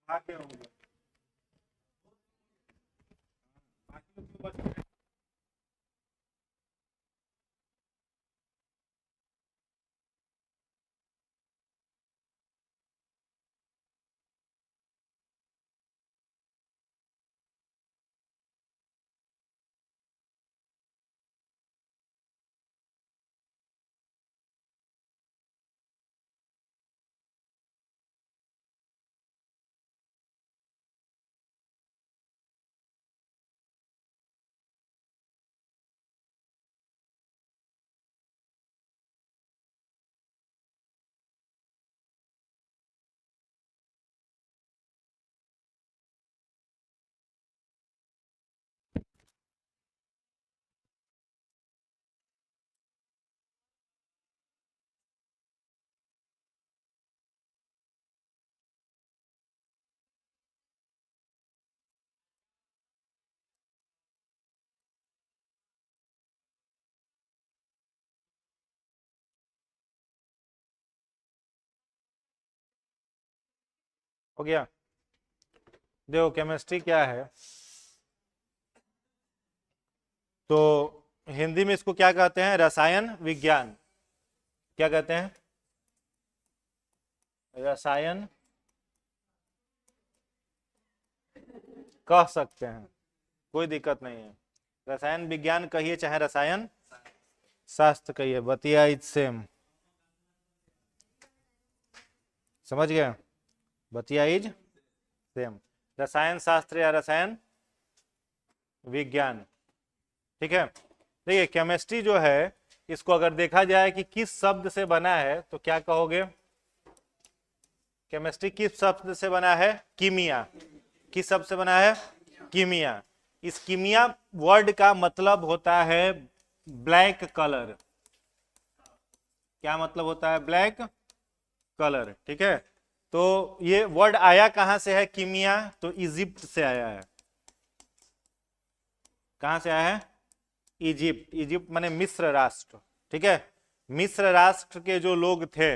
भाग्य होंगे बाकी लोग तो बच गए। हो गया। देखो केमिस्ट्री क्या है, तो हिंदी में इसको क्या कहते हैं, रसायन विज्ञान। क्या कहते हैं, रसायन कह सकते हैं, कोई दिक्कत नहीं है। रसायन विज्ञान कहिए चाहे रसायन शास्त्र कहिए, बतिया इज सेम। समझ गए, बतिया इज सेम, रसायन शास्त्र या रसायन विज्ञान। ठीक है। देखिए केमिस्ट्री जो है, इसको अगर देखा जाए कि किस शब्द से बना है तो क्या कहोगे, केमिस्ट्री किस शब्द से बना है, कीमिया। किस शब्द से बना है, कीमिया। इस कीमिया वर्ड का मतलब होता है ब्लैक कलर। क्या मतलब होता है, ब्लैक कलर। ठीक है। तो ये वर्ड आया कहां से है, कीमिया, तो इजिप्ट से आया है। कहां से आया है, इजिप्ट। इजिप्ट माने मिस्र राष्ट्र। ठीक है। मिस्र राष्ट्र के जो लोग थे,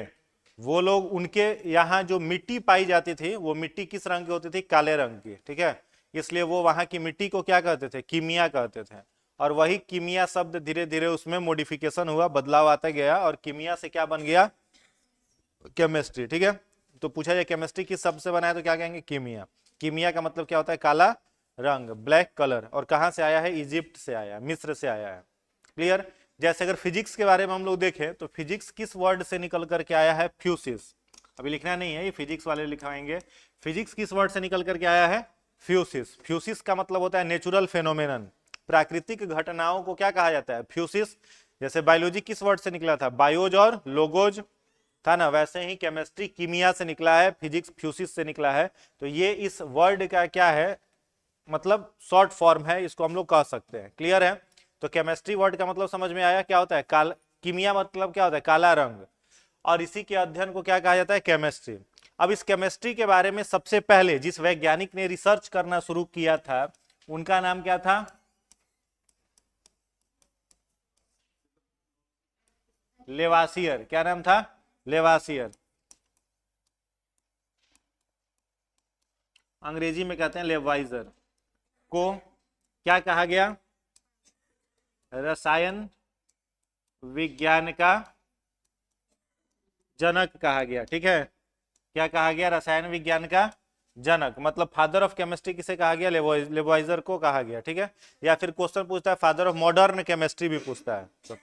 वो लोग, उनके यहाँ जो मिट्टी पाई जाती थी, वो मिट्टी किस रंग की होती थी, काले रंग की। ठीक है। इसलिए वो वहां की मिट्टी को क्या कहते थे, कीमिया कहते थे। और वही कीमिया शब्द धीरे धीरे उसमें मॉडिफिकेशन हुआ, बदलाव आता गया, और कीमिया से क्या बन गया, केमिस्ट्री। ठीक है। तो पूछा जाए केमिस्ट्री किस शब्द से बना है तो क्या कहेंगे, कीमिया। कीमिया का मतलब क्या होता है, काला रंग, ब्लैक कलर। और कहां से आया है, इजिप्ट से आया है, मिस्र से आया है। क्लियर। जैसे अगर फिजिक्स के बारे में हम लोग देखें तो फिजिक्स किस वर्ड से निकल करके आया है, फ्यूसिस। अभी लिखना नहीं है, ये फिजिक्स वाले लिखाएंगे। फिजिक्स किस वर्ड से निकल करके आया है, फ्यूसिस। फ्यूसिस का मतलब होता है नेचुरल फेनोमेनन, प्राकृतिक घटनाओं को क्या कहा जाता है, फ्यूसिस। जैसे बायोलॉजी किस वर्ड से निकला था, बायोज और लोगोज था ना, वैसे ही केमिस्ट्री कीमिया से निकला है, फिजिक्स फ्यूसिस से निकला है। तो ये इस वर्ड का क्या है, मतलब शॉर्ट फॉर्म है, इसको हम लोग कह सकते हैं। क्लियर है। तो केमिस्ट्री वर्ड का मतलब समझ में आया, क्या होता है, काल। कीमिया मतलब क्या होता है, काला रंग। और इसी के अध्ययन को क्या कहा जाता है, केमिस्ट्री। अब इस केमिस्ट्री के बारे में सबसे पहले जिस वैज्ञानिक ने रिसर्च करना शुरू किया था, उनका नाम क्या था, लेवासियर। क्या नाम था, लेवासियर। अंग्रेजी में कहते हैं लेवाइजर। को क्या कहा गया, रसायन विज्ञान का जनक कहा गया। ठीक है। क्या कहा गया, रसायन विज्ञान का जनक, मतलब फादर ऑफ केमिस्ट्री किसे कहा गया, लेवॉइजर को कहा गया। ठीक है। या फिर क्वेश्चन पूछता है फादर ऑफ मॉडर्न केमिस्ट्री भी पूछता है, तो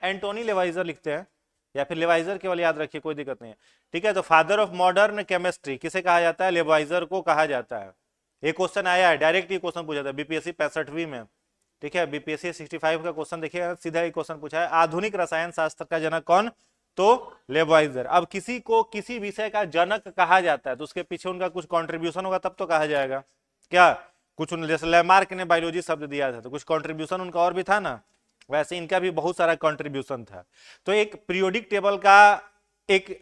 एंटोनी लेवाइजर लिखते हैं, या फिर लेवाइजर केवल याद रखिए, कोई दिक्कत नहीं है। ठीक है। तो फादर ऑफ मॉडर्न केमिस्ट्री किसे कहा जाता है, लेवाइजर को कहा जाता है। एक क्वेश्चन आया है, डायरेक्ट ये क्वेश्चन पूछा था बीपीएससी 65वीं में। ठीक है। बीपीएससी 65 का क्वेश्चन देखिए, सीधा एक क्वेश्चन पूछा है, आधुनिक रसायन शास्त्र का जनक कौन, तो लेवाइजर। अब किसी को किसी विषय का जनक कहा जाता है तो उसके पीछे उनका कुछ कंट्रीब्यूशन होगा तब तो कहा जाएगा। क्या कुछ, जैसे लेमार्क ने बायोलॉजी शब्द दिया था तो कुछ कंट्रीब्यूशन उनका और भी था ना, वैसे इनका भी बहुत सारा कंट्रीब्यूशन था। तो एक पीरियोडिक टेबल का एक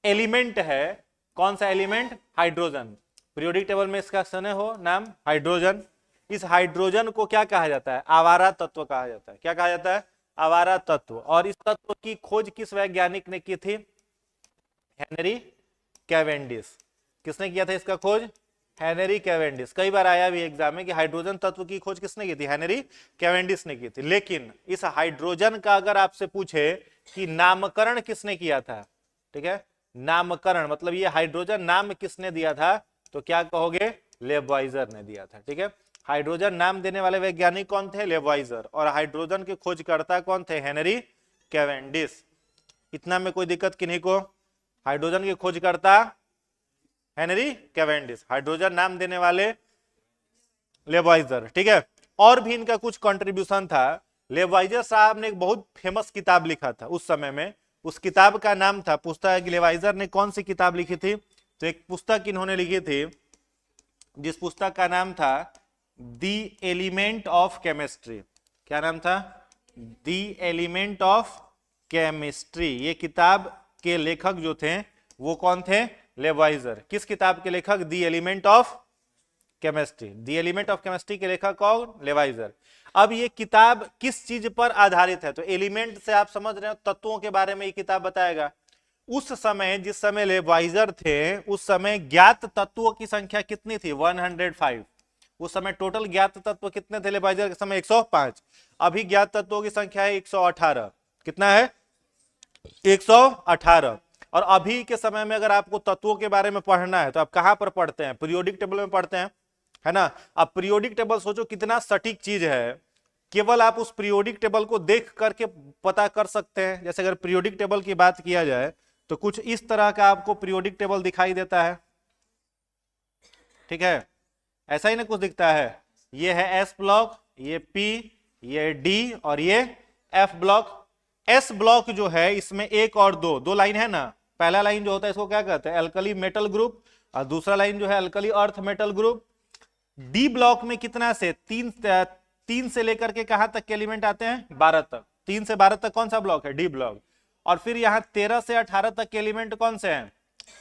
एलिमेंट है, कौन सा एलिमेंट? हाइड्रोजन। पीरियोडिक टेबल में इसका सुने हो नाम हाइड्रोजन। इस हाइड्रोजन को क्या कहा जाता है? आवारा तत्व कहा जाता है। क्या कहा जाता है? आवारा तत्व। और इस तत्व की खोज किस वैज्ञानिक ने की थी? Henry Cavendish. किसने किया था इसका खोज? Henry Cavendish. कई बार आया भी एग्जाम में कि हाइड्रोजन तत्व की खोज किसने की थी? हेनरी कैवेंडिश ने की थी। लेकिन इस हाइड्रोजन का अगर आपसे पूछे कि नामकरण किसने किया था, ठीक है, नामकरण मतलब ये हाइड्रोजन नाम किसने दिया था, तो क्या कहोगे? लेवाइजर ने दिया था। ठीक है, हाइड्रोजन नाम देने वाले वैज्ञानिक कौन थे? लेवाइजर। और हाइड्रोजन के खोजकर्ता कौन थे? Henry Cavendish. इतना में कोई दिक्कत किन्हीं को? हाइड्रोजन के खोजकर्ता हेनरी कैवेंडिश, हाइड्रोजन नाम देने वाले लेवाइजर। ठीक है, और भी इनका कुछ कंट्रीब्यूशन था। लेवाइजर साहब ने एक बहुत फेमस किताब लिखा था उस समय में। उस किताब का नाम था, पूछता है कि लेवाइजर ने कौन सी किताब लिखी थी, तो एक पुस्तक इन्होंने लिखी थी जिस पुस्तक का नाम था दी एलिमेंट ऑफ केमिस्ट्री। क्या नाम था? The element of chemistry. ये किताब के लेखक जो थे वो कौन थे? लेवाइजर। किस किताब के लेखक? The element of chemistry. The element of chemistry के लेखक कौन? लेवाइजर। अब ये किताब किस चीज पर आधारित है? तो एलिमेंट से आप समझ रहे हो, तत्वों के बारे में ये किताब बताएगा। उस समय जिस समय लेवाइजर थे उस समय ज्ञात तत्वों की संख्या कितनी थी? 105। उस समय टोटल ज्ञात तत्व कितने थे लेवाइजर के समय? 105। अभी ज्ञात तत्वों की संख्या है 118। कितना है? 118। और अभी के समय में अगर आपको तत्वों के बारे में पढ़ना है तो आप कहां पर पढ़ते हैं? पीरियोडिक टेबल में पढ़ते हैं, है ना। अब पीरियोडिक टेबल सोचो कितना सटीक चीज है, केवल आप उस पीरियोडिक टेबल को देख करके पता कर सकते हैं। जैसे अगर पीरियोडिक टेबल की बात किया जाए तो कुछ इस तरह का आपको पीरियोडिक टेबल दिखाई देता है। ठीक है, ऐसा ही ना कुछ दिखता है। ये है एस ब्लॉक, ये पी, ये डी और ये एफ ब्लॉक। एस ब्लॉक जो है इसमें एक और दो लाइन है ना। पहला लाइन जो होता है इसको क्या कहते हैं? Alkali metal group. और दूसरा लाइन जो है alkali earth metal group. D block में कितना से? तीन से लेकर के कहां तक के एलिमेंट आते हैं? 12 तक। 3 से 12 तक कौन सा ब्लॉक है? D block. और फिर यहाँ 13 से 18 तक के एलिमेंट कौन से हैं?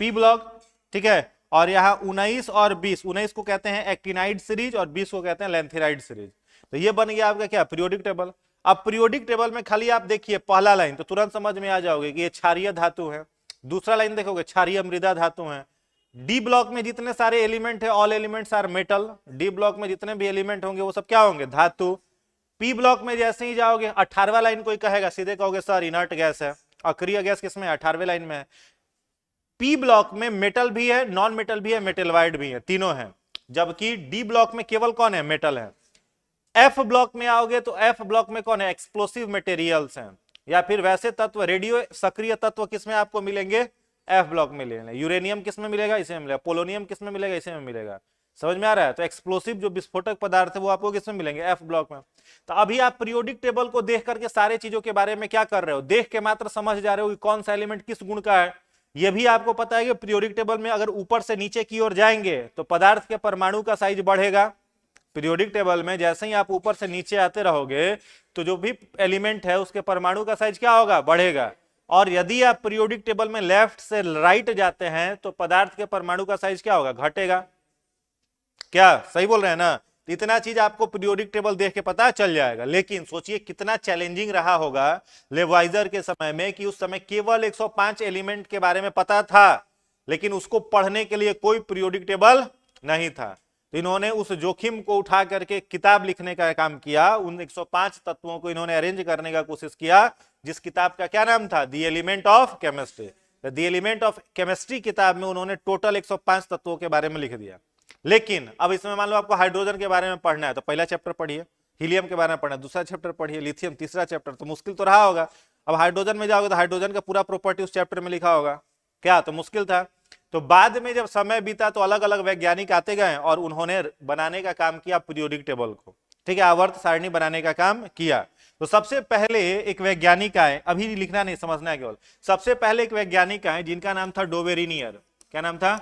P block. ठीक है, और यहाँ 19 और 20, 19 को कहते हैं एक्टिनाइड सीरीज और 20 को कहते हैं लेंथेराइड सीरीज। तो ये बन गया आपका क्या? Periodic table. अब पीरियोडिक टेबल में खाली आप देखिए पहला लाइन तो तुरंत समझ में आ जाओगे कि ये क्षारीय धातु है। दूसरा लाइन देखोगे क्षारीय मृदा धातु है। डी ब्लॉक में जितने सारे एलिमेंट है all elements are metal. D block में जितने भी एलिमेंट होंगे वो सब क्या होंगे? धातु। पी ब्लॉक में जैसे ही जाओगे 18वां लाइन कोई कहेगा, सीधे कहोगे सर इनर्ट गैस है। अक्रिय गैस किसमें? 18वें लाइन में है। पी ब्लॉक में मेटल भी है, नॉन मेटल भी है, मेटलवाइड भी है, तीनों है। जबकि डी ब्लॉक में केवल कौन है? मेटल है। एफ ब्लॉक में आओगे तो एफ ब्लॉक में कौन है? एक्सप्लोसिव मटेरियल्स हैं, या फिर वैसे तत्व रेडियो सक्रिय तत्व किसमें आपको मिलेंगे? एफ ब्लॉक में मिलेंगे। यूरेनियम किसमें मिलेगा? इसे में मिलेगा। पोलोनियम किसमें मिलेगा? इसे में मिलेगा। समझ में आ रहा है? तो एक्सप्लोसिव जो विस्फोटक पदार्थ है वो आपको किसमें मिलेंगे? एफ ब्लॉक में। तो अभी आप पीरियोडिक टेबल को देख करके सारे चीजों के बारे में क्या कर रहे हो? देख के मात्र समझ जा रहे हो कि कौन सा एलिमेंट किस गुण का है। यह भी आपको पता है कि पीरियोडिक टेबल में अगर ऊपर से नीचे की ओर जाएंगे तो पदार्थ के परमाणु का साइज बढ़ेगा। पीरियोडिक टेबल में जैसे ही आप ऊपर से नीचे आते रहोगे तो जो भी एलिमेंट है उसके परमाणु का साइज क्या होगा? बढ़ेगा। और यदि आप पीरियोडिक टेबल में लेफ्ट से राइट जाते हैं तो पदार्थ के परमाणु का साइज क्या होगा? घटेगा। क्या सही बोल रहे हैं ना? इतना चीज आपको पीरियोडिक टेबल देख के पता चल जाएगा। लेकिन सोचिए कितना चैलेंजिंग रहा होगा लेवाइजर के समय में कि उस समय केवल 105 एलिमेंट के बारे में पता था, लेकिन उसको पढ़ने के लिए कोई पीरियोडिक टेबल नहीं था। तो इन्होंने उस जोखिम को उठा करके किताब लिखने का काम किया। उन 105 तत्वों को इन्होंने अरेंज करने का कोशिश किया, जिस किताब का क्या नाम था? The element of chemistry. The element of chemistry किताब में उन्होंने टोटल 105 तत्वों के बारे में लिख दिया। लेकिन अब इसमें मान लो आपको हाइड्रोजन के बारे में पढ़ना है तो पहला चैप्टर पढ़िए, हीलियम के बारे में पढ़ना है दूसरा चैप्टर पढ़िए, लिथियम तीसरा चैप्टर। तो मुश्किल तो रहा होगा। अब हाइड्रोजन में जाओगे तो हाइड्रोजन का पूरा प्रॉपर्टी उस चैप्टर में लिखा होगा। क्या? तो मुश्किल था। तो बाद में जब समय बीता तो अलग अलग वैज्ञानिक आते गए और उन्होंने बनाने का काम किया पीरियोडिक टेबल को। ठीक है, आवर्त सारणी बनाने का काम किया। तो सबसे पहले एक वैज्ञानिक आए, अभी लिखना नहीं समझना है केवल। सबसे पहले एक वैज्ञानिक आए जिनका नाम था डोबेरिनियर। क्या नाम था?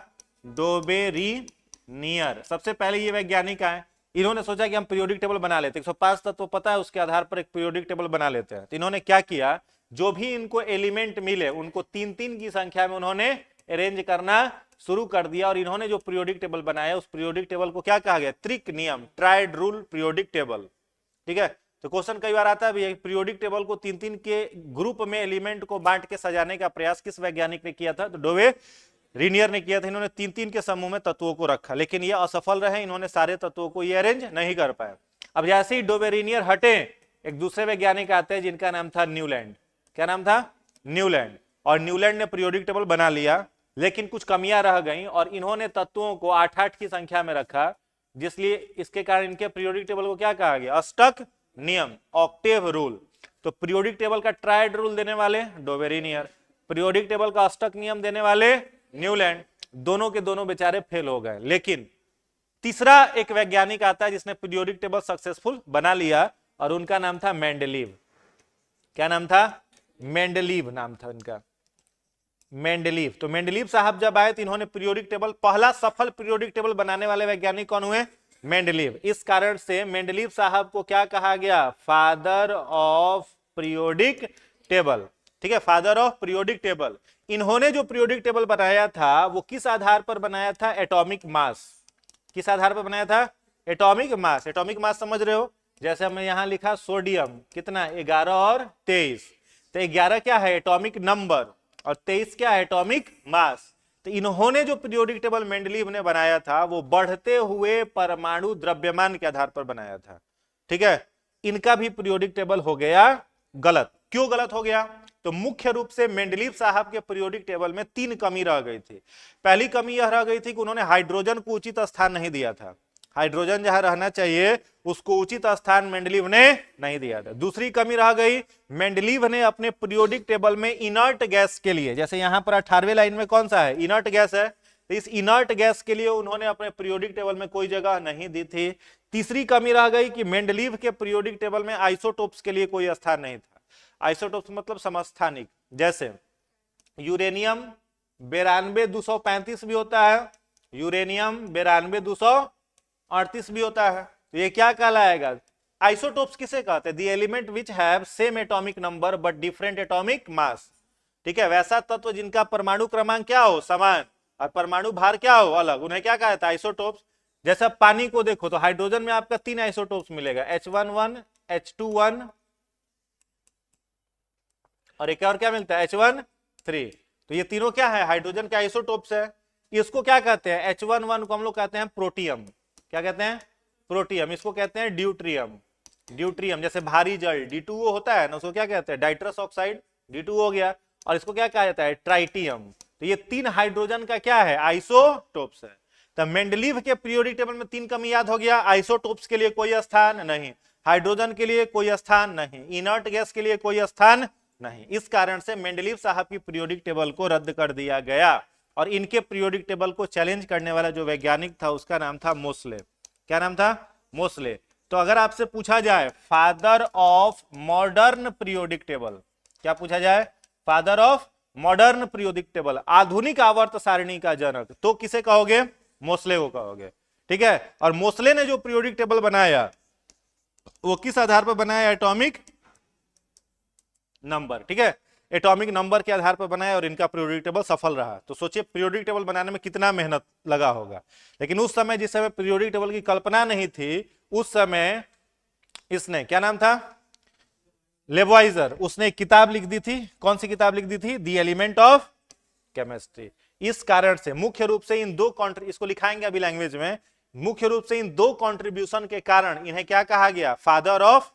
डोबेरिनियर। सबसे पहले ये वैज्ञानिक आए। इन्होंने सोचा कि हम पीरियोडिक टेबल बना लेते हैं, 105 तत्व पता है, उसके आधार पर एक पीरियोडिक टेबल बना लेते हैं। तो इन्होंने क्या किया, जो भी इनको एलिमेंट मिले उनको 3-3 की संख्या में उन्होंने अरेंज करना शुरू कर दिया और इन्होंने जो पीरियोडिक टेबल बनाया उस पीरियोडिक टेबल को क्या कहा गया, त्रिक नियम, ट्राइड रूल पीरियोडिक टेबल। ठीक है, तो क्वेश्चन कई बार आता है पीरियोडिक टेबल को तीन तीन के ग्रुप में एलिमेंट को बांट के सजाने का प्रयास किस वैज्ञानिक ने किया था, तो डोवे रीनियर ने किया था। इन्होंने तीन तीन के समूह में तत्वों को रखा, लेकिन ये असफल रहे, इन्होंने सारे तत्वों को ये अरेंज नहीं कर पाए। अब जैसे ही डोवे रीनियर हटे, एक दूसरे वैज्ञानिक आते हैं जिनका नाम था न्यूलैंड। क्या नाम था, न्यूलैंड। और न्यूलैंड ने पीरियोडिक टेबल बना लिया, लेकिन कुछ कमियां रह गई और इन्होंने तत्वों को 8-8 की संख्या में रखा, जिसलिए इसके कारण इनके पीरियोडिक टेबल को क्या कहा गया, अष्टक नियम, ऑक्टेव रूल। तो पीरियोडिक टेबल का ट्राइड रूल देने वाले डोवे रीनियर, पीरियोडिक टेबल का अष्टक नियम देने वाले न्यूलैंड। दोनों के दोनों बेचारे फेल हो गए। लेकिन तीसरा एक वैज्ञानिक आता है जिसने पीरियोडिक टेबल सक्सेसफुल बना लिया और उनका नाम था मेंडलीव। क्या नाम था, मेंडलीव नाम था इनका, मेंडलीव। तो मेंडलीव साहब जब आए तो इन्होंने पीरियोडिक टेबल, पहला सफल पीरियोडिक टेबल बनाने वाले वैज्ञानिक कौन हुए, मेंडलीव। इस कारण से मेंडलीव साहब को क्या कहा गया, फादर ऑफ पीरियोडिक टेबल। ठीक है, फादर ऑफ पीरियोडिक टेबल। इन्होंने जो पीरियोडिक टेबल बनाया था वो किस आधार पर बनाया था, एटॉमिक मास। किस आधार पर बनाया था, एटॉमिक मास। एटॉमिक मास समझ रहे हो, जैसे हमने यहां लिखा सोडियम कितना 11 और 23, तो 11 क्या है, एटॉमिक नंबर, और 23 क्या है, एटॉमिक मास। तो इन्होंने जो पीरियोडिक टेबल मेंडलीव ने बनाया था वो बढ़ते हुए परमाणु द्रव्यमान के आधार पर बनाया था। ठीक है, इनका भी पीरियोडिक टेबल हो गया गलत। क्यों गलत हो गया, तो मुख्य रूप से मेंडलीव साहब के पीरियोडिक टेबल में 3 कमी रह गई थी। पहली कमी यह रह गई थी कि उन्होंने हाइड्रोजन को उचित स्थान नहीं दिया था। हाइड्रोजन जहां रहना चाहिए उसको उचित स्थान मेंडलीव ने नहीं दिया था। दूसरी कमी रह गई, मेंडलीव ने अपने पीरियोडिक टेबल में इनर्ट गैस के लिए, जैसे यहां पर 18वें लाइन में कौन सा है, इनर्ट गैस है, तो इस इनर्ट गैस के लिए उन्होंने अपने पीरियोडिक टेबल में कोई जगह नहीं दी थी। तीसरी कमी रह गई कि मेंडलीव के पीरियोडिक टेबल में आइसोटोप्स के लिए कोई स्थान नहीं था। आइसोटोप्स मतलब समस्थानिक, जैसे यूरेनियम 92-235 भी होता है, यूरेनियम 92-238 भी होता है। तो ये क्या कहलाएगा, आइसोटोप्स किसे कहते हैं, the element which have same atomic number but different atomic mass. ठीक है, वैसा तत्व जिनका परमाणु क्रमांक क्या हो, समान, और परमाणु भार क्या हो, अलग, उन्हें क्या कहता है, आइसोटोप्स। जैसे पानी को देखो तो हाइड्रोजन में आपका 3 आइसोटोप्स मिलेगा, H11, H21 और एक और क्या मिलता है, H13। तो ये तीनों क्या है, हाइड्रोजन के आइसोटोप्स है। इसको क्या कहते हैं, H11 को हम लोग कहते हैं प्रोटियम। क्या कहते हैं, प्रोटियम। इसको कहते हैं ड्यूट्रियम। ड्यूट्रियम जैसे भारी जल D2O होता है ना, उसको क्या कहते हैं, डाइट्रस ऑक्साइड, D2O हो गया। और इसको क्या कहा जाता है, ट्राइटियम। तो ये 3 हाइड्रोजन का क्या है, आइसोटोप्स है। तो मेंडलीव के पीरियोडिक टेबल में 3 कमी याद हो गया, आइसोटोप्स के लिए कोई स्थान नहीं, हाइड्रोजन के लिए कोई स्थान नहीं, इनर्ट गैस के लिए कोई स्थान नहीं। इस कारण से मेंडलीव साहब की पीरियोडिक टेबल को रद्द कर दिया गया और इनके पीरियोडिक टेबल को चैलेंज करने वाला जो वैज्ञानिक था उसका नाम था मोसले। क्या नाम था, मोसले। तो अगर आपसे पूछा जाए father of modern periodic table, क्या पूछा जाए, father of modern periodic table, आधुनिक आवर्त सारणी का जनक, तो किसे कहोगे, मोसले को कहोगे। ठीक है, और मोसले ने जो पीरियोडिक टेबल बनाया वो किस आधार पर बनाया, एटॉमिक नंबर। ठीक है, एटॉमिक नंबर के आधार पर बनाया और इनका पीरियोडिक टेबल सफल रहा। तो सोचिए पीरियोडिक टेबल बनाने में कितना मेहनत लगा होगा। लेकिन उस समय, जिस समय पीरियोडिक टेबल की कल्पना नहीं थी, उस समय इसने, क्या नाम था, लेवॉइजर, उसने एक किताब लिख दी थी। कौन सी किताब लिख दी थी, द एलिमेंट ऑफ केमिस्ट्री। इस कारण से मुख्य रूप से इन 2 इसको लिखाएंगे अभी लैंग्वेज में, मुख्य रूप से इन 2 कॉन्ट्रीब्यूशन के कारण इन्हें क्या कहा गया, फादर ऑफ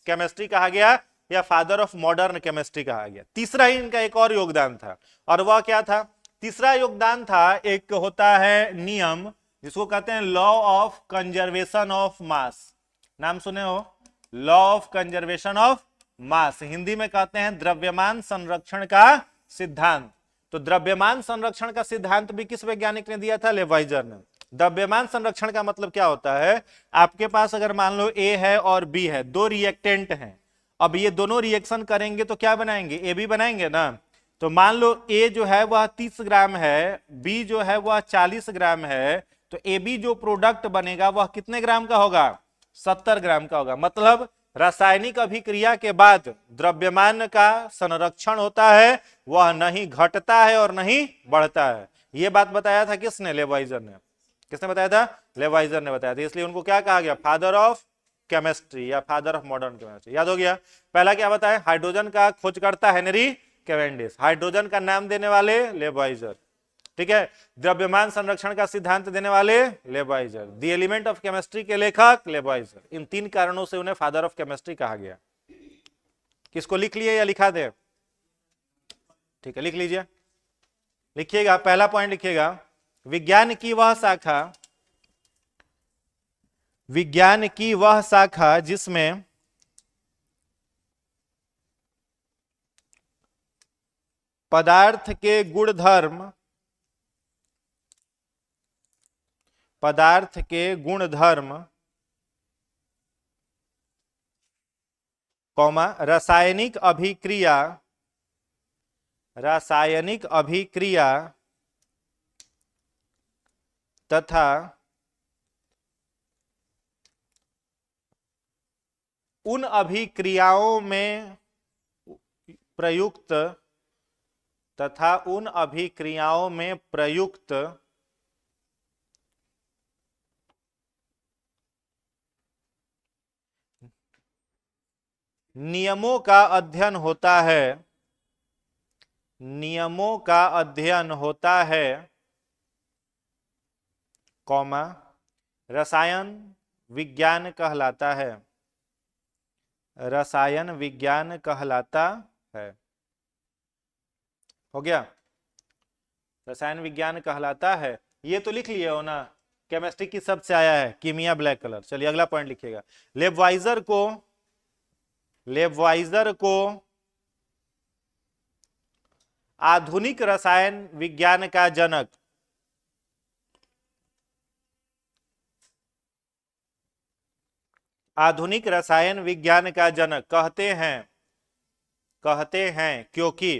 केमिस्ट्री कहा गया या फादर ऑफ मॉडर्न केमिस्ट्री कहा गया। तीसरा ही इनका एक और योगदान था, और वह क्या था, तीसरा योगदान था, एक होता है नियम जिसको कहते हैं law of conservation of mass. नाम सुने हो, law of conservation of mass, Hindi में कहते हैं द्रव्यमान संरक्षण का सिद्धांत। तो द्रव्यमान संरक्षण का सिद्धांत भी किस वैज्ञानिक ने दिया था, लेवाइजर ने। द्रव्यमान संरक्षण का मतलब क्या होता है, आपके पास अगर मान लो A है और B है, 2 रिएक्टेंट हैं, अब ये दोनों रिएक्शन करेंगे तो क्या बनाएंगे, AB बनाएंगे ना। तो मान लो A जो है वह 30 ग्राम है, B जो है वह 40 ग्राम है, तो AB जो प्रोडक्ट बनेगा वह कितने ग्राम का होगा, 70 ग्राम का होगा। मतलब रासायनिक अभिक्रिया के बाद द्रव्यमान का संरक्षण होता है, वह नहीं घटता है और नहीं बढ़ता है। यह बात बताया था किसने? लेवाइजर ने। किसने बताया था? लेवाइजर ने बताया था। इसलिए उनको क्या कहा गया? फादर ऑफ केमिस्ट्री या फादर ऑफ मॉडर्न केमिस्ट्री। याद हो गया? पहला क्या बताया? हाइड्रोजन का खोजकर्ता हेनरी कैवेंडिश, हाइड्रोजन का नाम देने वाले लेवाइजर, ठीक है। द्रव्यमान संरक्षण का सिद्धांत देने वाले लेवाइजर, द एलिमेंट ऑफ केमिस्ट्री के लेखक लेवाइजर। इन तीन कारणों से उन्हें फादर ऑफ केमिस्ट्री कहा गया। किसको लिख लिए या लिखा दे? ठीक है, लिख लीजिए, लिखिएगा। पहला पॉइंट लिखिएगा, विज्ञान की वह शाखा जिसमें पदार्थ के गुणधर्म कौमा रासायनिक अभिक्रिया तथा उन अभिक्रियाओं में प्रयुक्त नियमों का अध्ययन होता है, कौमा रसायन विज्ञान कहलाता है। हो गया? रसायन विज्ञान कहलाता है। ये तो लिख लिए हो ना? केमिस्ट्री की शब्द से आया है, कीमिया ब्लैक कलर। चलिए अगला पॉइंट लिखिएगा, लेबवाइजर को आधुनिक रसायन विज्ञान का जनक कहते हैं क्योंकि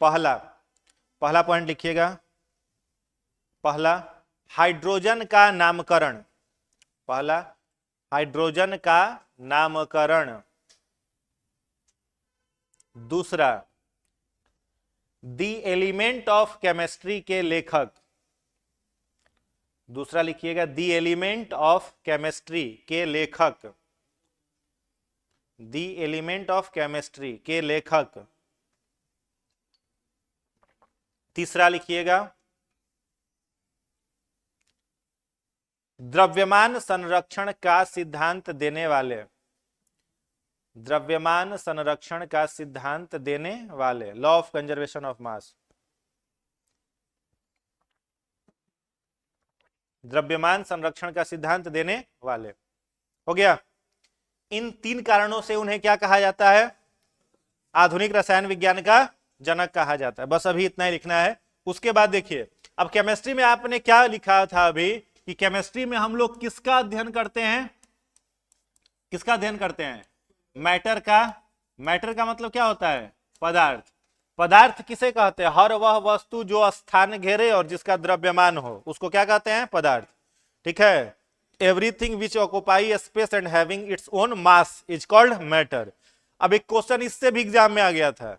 पहला पॉइंट लिखिएगा, पहला हाइड्रोजन का नामकरण, दूसरा द एलिमेंट ऑफ केमिस्ट्री के लेखक, दूसरा लिखिएगा द एलिमेंट ऑफ केमिस्ट्री के लेखक, तीसरा लिखिएगा द्रव्यमान संरक्षण का सिद्धांत देने वाले, law of conservation of mass, द्रव्यमान संरक्षण का सिद्धांत देने वाले। हो गया? इन तीन कारणों से उन्हें क्या कहा जाता है? आधुनिक रसायन विज्ञान का जनक कहा जाता है। बस अभी इतना ही लिखना है। उसके बाद देखिए, अब केमिस्ट्री में आपने क्या लिखा था अभी कि केमिस्ट्री में हम लोग किसका अध्ययन करते हैं? मैटर का मतलब क्या होता है? पदार्थ किसे कहते हैं? हर वह वस्तु जो स्थान घेरे और जिसका द्रव्यमान हो, उसको क्या कहते हैं? पदार्थ। ठीक है, everything which occupy space and having its own mass is called matter. अब एक क्वेश्चन इससे भी एग्जाम में आ गया था।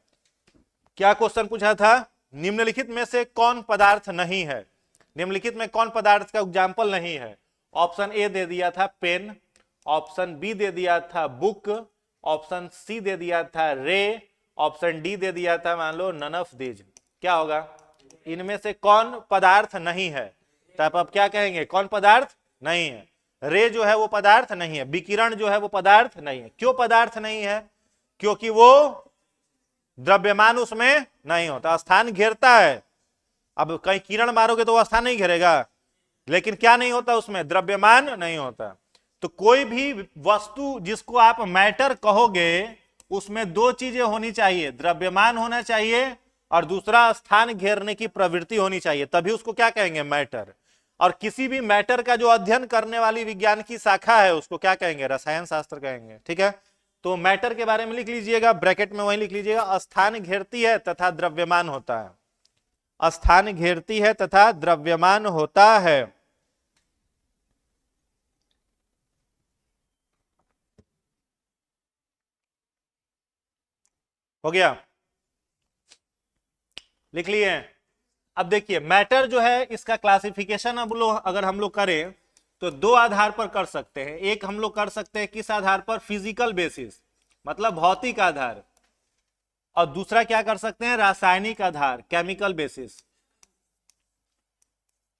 क्या क्वेश्चन पूछा था? निम्नलिखित में से कौन पदार्थ नहीं है? निम्नलिखित में कौन पदार्थ का एग्जाम्पल नहीं है? ऑप्शन ए दे दिया था पेन, ऑप्शन बी दे दिया था बुक, ऑप्शन सी दे दिया था रे, ऑप्शन डी दे दिया था मान लो नन ऑफ दीज। क्या होगा? इनमें से कौन पदार्थ नहीं है? तो आप क्या कहेंगे? कौन पदार्थ नहीं है? रे जो है वो पदार्थ नहीं है, विकिरण जो है वो पदार्थ नहीं है। क्यों पदार्थ नहीं है? क्योंकि वो द्रव्यमान उसमें नहीं होता, स्थान घेरता है। अब कहीं किरण मारोगे तो वो स्थान नहीं घेरेगा, लेकिन क्या नहीं होता उसमें? द्रव्यमान नहीं होता। तो कोई भी वस्तु जिसको आप मैटर कहोगे, उसमें दो चीजें होनी चाहिए, द्रव्यमान होना चाहिए और दूसरा स्थान घेरने की प्रवृत्ति होनी चाहिए, तभी उसको क्या कहेंगे? मैटर। और किसी भी मैटर का जो अध्ययन करने वाली विज्ञान की शाखा है उसको क्या कहेंगे? रसायन शास्त्र कहेंगे। ठीक है, तो मैटर के बारे में लिख लीजिएगा, ब्रैकेट में वही लिख लीजिएगा, स्थान घेरती है तथा द्रव्यमान होता है। स्थान घेरती है तथा द्रव्यमान होता है। हो गया, लिख लिए। अब देखिए मैटर जो है इसका क्लासिफिकेशन अब लोग अगर हम लोग करें तो दो आधार पर कर सकते हैं। एक हम लोग कर सकते हैं किस आधार पर, फिजिकल बेसिस मतलब भौतिक आधार, और दूसरा क्या कर सकते हैं, रासायनिक आधार, केमिकल बेसिस।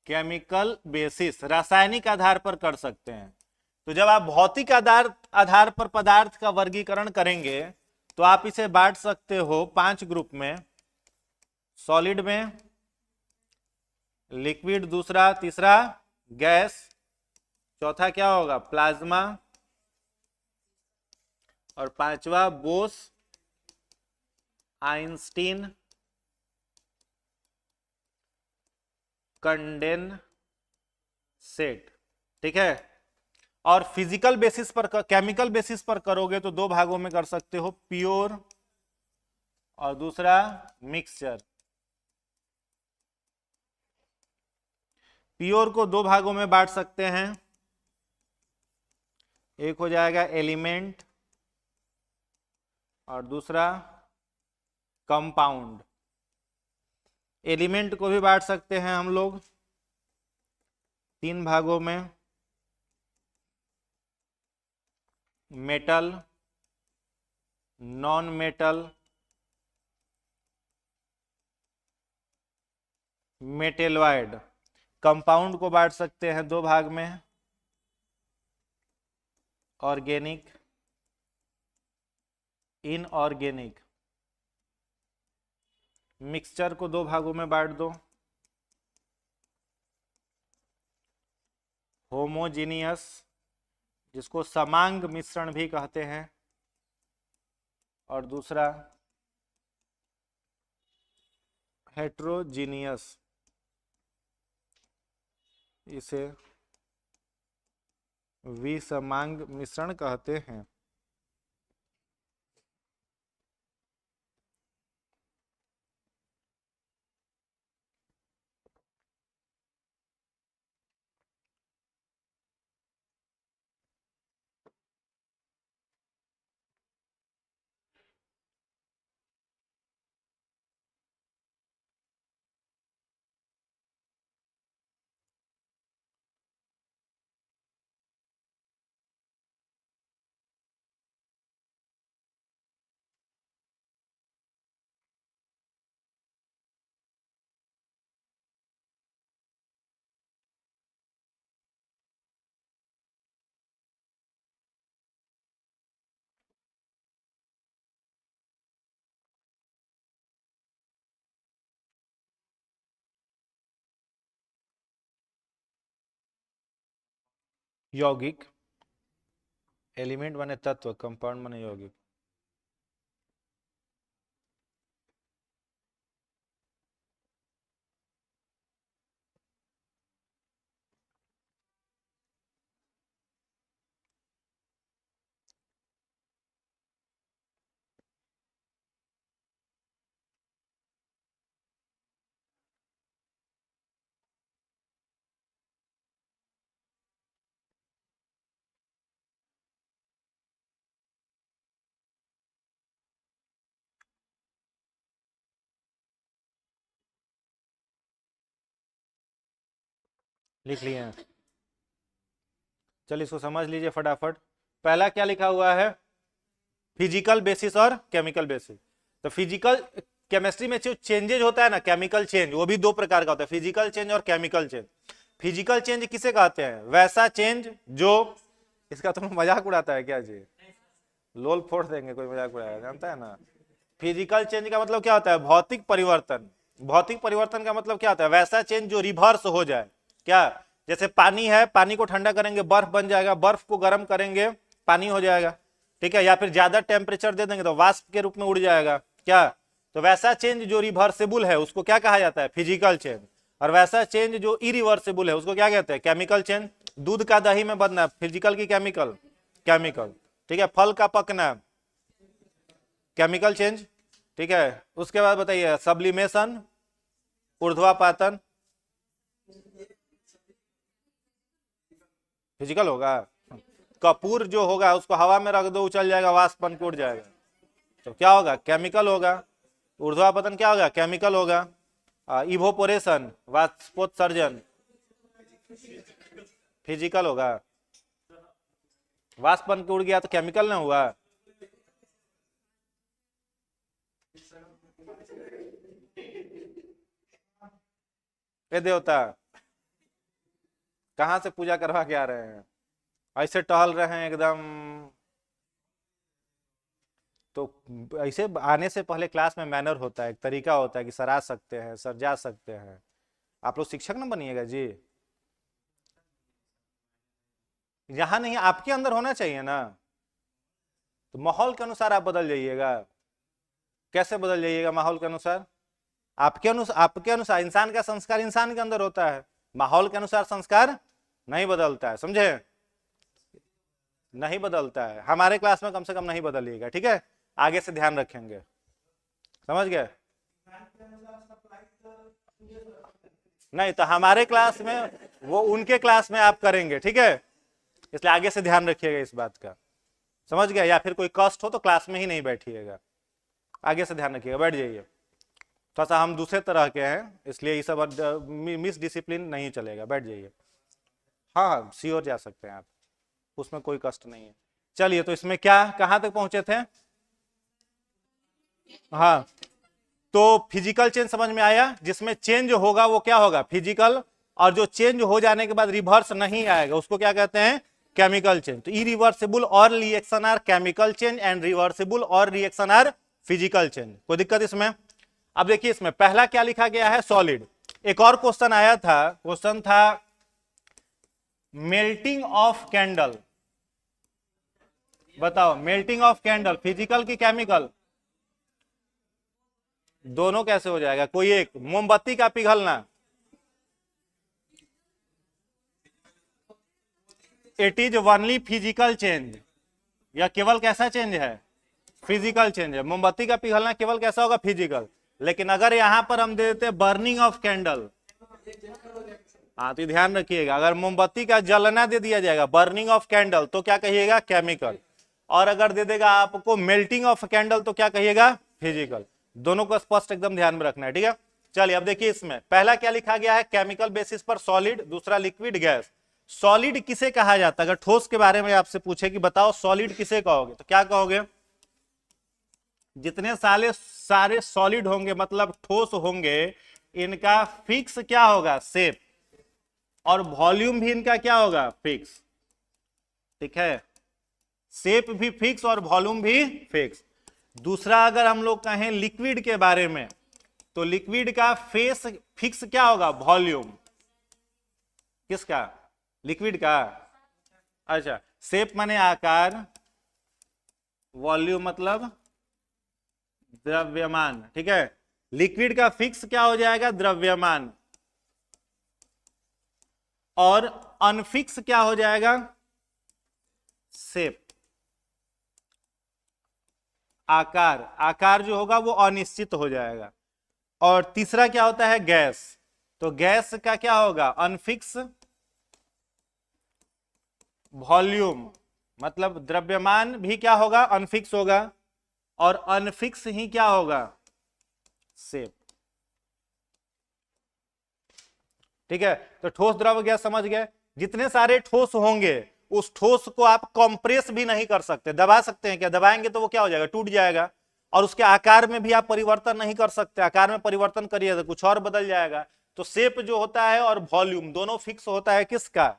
केमिकल बेसिस रासायनिक आधार पर कर सकते हैं। तो जब आप भौतिक आधार पर पदार्थ का वर्गीकरण करेंगे तो आप इसे बांट सकते हो 5 ग्रुप में, सॉलिड में, लिक्विड दूसरा, तीसरा गैस, चौथा क्या होगा प्लाज्मा, और पांचवा बोस आइंस्टीन कंडेनसेट। ठीक है, और फिजिकल बेसिस पर, केमिकल बेसिस पर करोगे तो दो भागों में कर सकते हो, प्योर और दूसरा मिक्सचर। प्योर को दो भागों में बांट सकते हैं, एक हो जाएगा एलिमेंट और दूसरा कंपाउंड। एलिमेंट को भी बांट सकते हैं हम लोग 3 भागों में, metal, non metal, metalloid. Compound को बांट सकते हैं 2 भाग में, ऑर्गेनिक, इनऑर्गेनिक। मिक्सचर को 2 भागों में बांट दो, होमोजीनियस जिसको समांग मिश्रण भी कहते हैं, और दूसरा हेट्रोजीनियस, इसे विसमांग मिश्रण कहते हैं। यौगिक, एलिमेंट माने तत्व, कंपाउंड माने यौगिक। लिख लिए हैं, चलिए इसको समझ लीजिए फटाफट। पहला क्या लिखा हुआ है, फिजिकल बेसिस और केमिकल बेसिस। तो फिजिकल केमिस्ट्री में जो चेंजेज होता है ना, केमिकल चेंज, वो भी 2 प्रकार का होता है, फिजिकल चेंज और केमिकल चेंज। फिजिकल चेंज किसे कहते हैं, वैसा चेंज जो, इसका तुम मजाक उड़ाता है क्या जी, लोल फोड़ देंगे कोई मजाक उड़ाया, जानता है ना। फिजिकल चेंज का मतलब क्या होता है, भौतिक परिवर्तन। भौतिक परिवर्तन का मतलब क्या होता है, वैसा चेंज जो रिवर्स हो जाए। क्या, जैसे पानी है, पानी को ठंडा करेंगे बर्फ बन जाएगा, बर्फ को गर्म करेंगे पानी हो जाएगा, ठीक है, या फिर ज्यादा टेम्परेचर दे देंगे तो वाष्प के रूप में उड़ जाएगा। क्या, तो वैसा चेंज जो रिवर्सेबल है उसको क्या कहा जाता है, फिजिकल चेंज। और वैसा चेंज जो इरिवर्सेबल है उसको क्या कहते हैं, केमिकल चेंज। दूध का दही में बदलना, फिजिकल की केमिकल, केमिकल, ठीक है। फल का पकना, केमिकल चेंज, ठीक है। उसके बाद बताइए सब्लिमेशन, ऊर्ध्वापातन, फिजिकल होगा। कपूर जो होगा उसको हवा में रख दो उछल जाएगा, वाष्प बन के उड़ जाएगा। तो क्या होगा, केमिकल होगा। ऊर्ध्वापतन क्या होगा, केमिकल होगा। इवोपोरेशन, वाष्पोत्सर्जन, फिजिकल होगा। वाष्प बन के उड़ गया तो केमिकल ना हुआ। ए देवता, कहां से पूजा करवा के आ रहे हैं, ऐसे टहल रहे हैं एकदम। तो ऐसे आने से पहले क्लास में मैनर होता है, एक तरीका होता है कि सर आ सकते हैं, सर जा सकते हैं। आप लोग शिक्षक ना बनिएगा जी, यहाँ नहीं, आपके अंदर होना चाहिए ना। तो माहौल के अनुसार आप बदल जाइएगा। कैसे बदल जाइएगा माहौल के अनुसार? आपके अनुसार इंसान का संस्कार इंसान के अंदर होता है, माहौल के अनुसार संस्कार नहीं बदलता है, समझे? नहीं बदलता है। हमारे क्लास में कम से कम नहीं बदलिएगा, ठीक है? आगे से ध्यान रखेंगे, समझ गए? नहीं तो हमारे क्लास में वो उनके क्लास में आप करेंगे, ठीक है? इसलिए आगे से ध्यान रखिएगा इस बात का, समझ गया? या फिर कोई कष्ट हो तो क्लास में ही नहीं बैठिएगा, आगे से ध्यान रखिएगा, बैठ जाइए। थोड़ा सा हम दूसरे तरह के हैं, इसलिए ये सब मिस डिसिप्लिन नहीं चलेगा, बैठ जाइए। हाँ हाँ श्योर जा सकते हैं आप, उसमें कोई कष्ट नहीं है। चलिए, तो इसमें क्या, कहां तक पहुंचे थे? हाँ, तो फिजिकल चेंज समझ में आया, जिसमें चेंज होगा वो क्या होगा, फिजिकल। और जो चेंज हो जाने के बाद रिवर्स नहीं आएगा उसको क्या कहते हैं, केमिकल चेंज। तो इरिवर्सिबल और reaction are chemical change and reversible और रिएक्शन आर फिजिकल चेंज। कोई दिक्कत इसमें? अब देखिए इसमें पहला क्या लिखा गया है, सॉलिड। एक और क्वेश्चन आया था, क्वेश्चन था मेल्टिंग ऑफ कैंडल। बताओ, मेल्टिंग ऑफ कैंडल फिजिकल की केमिकल? दोनों कैसे हो जाएगा, कोई एक। मोमबत्ती का पिघलना, it is only physical change, या केवल कैसा चेंज है, फिजिकल चेंज है। मोमबत्ती का पिघलना केवल कैसा होगा, फिजिकल। लेकिन अगर यहां पर हम दे देते बर्निंग ऑफ कैंडल, हाँ तो ध्यान रखिएगा, अगर मोमबत्ती का जलना दे दिया जाएगा, बर्निंग ऑफ कैंडल, तो क्या कहिएगा, केमिकल। और अगर दे देगा आपको मेल्टिंग ऑफ कैंडल तो क्या कहिएगा, फिजिकल। दोनों को स्पष्ट एकदम ध्यान में रखना है, ठीक है? चलिए अब देखिए इसमें पहला क्या लिखा गया है, केमिकल बेसिस पर सॉलिड, दूसरा लिक्विड, गैस। सॉलिड किसे कहा जाता है? अगर ठोस के बारे में आपसे पूछे कि बताओ सॉलिड किसे कहोगे, तो क्या कहोगे? जितने सारे सॉलिड होंगे मतलब ठोस होंगे, इनका फिक्स क्या होगा, शेप, और वॉल्यूम भी इनका क्या होगा, फिक्स। ठीक है, शेप भी फिक्स और वॉल्यूम भी फिक्स। दूसरा अगर हम लोग कहें लिक्विड के बारे में, तो लिक्विड का फेस फिक्स क्या होगा, वॉल्यूम। किसका, लिक्विड का? अच्छा, शेप माने आकार, वॉल्यूम मतलब द्रव्यमान, ठीक है? लिक्विड का फिक्स क्या हो जाएगा, द्रव्यमान, और अनफिक्स क्या हो जाएगा, शेप, आकार। आकार जो होगा वो अनिश्चित हो जाएगा। और तीसरा क्या होता है, गैस। तो गैस का क्या होगा, अनफिक्स, वॉल्यूम, मतलब द्रव्यमान भी क्या होगा, अनफिक्स होगा, और अनफिक्स ही क्या होगा, शेप। ठीक है, तो ठोस द्रव गैस समझ गए। जितने सारे ठोस होंगे उस ठोस को आप कंप्रेस भी नहीं कर सकते, दबा सकते हैं क्या, दबाएंगे तो वो क्या हो जाएगा, टूट जाएगा। और उसके आकार में भी आप परिवर्तन नहीं कर सकते, आकार में परिवर्तन करिए तो कुछ और बदल जाएगा। तो शेप जो होता है और वॉल्यूम दोनों फिक्स होता है, किसका,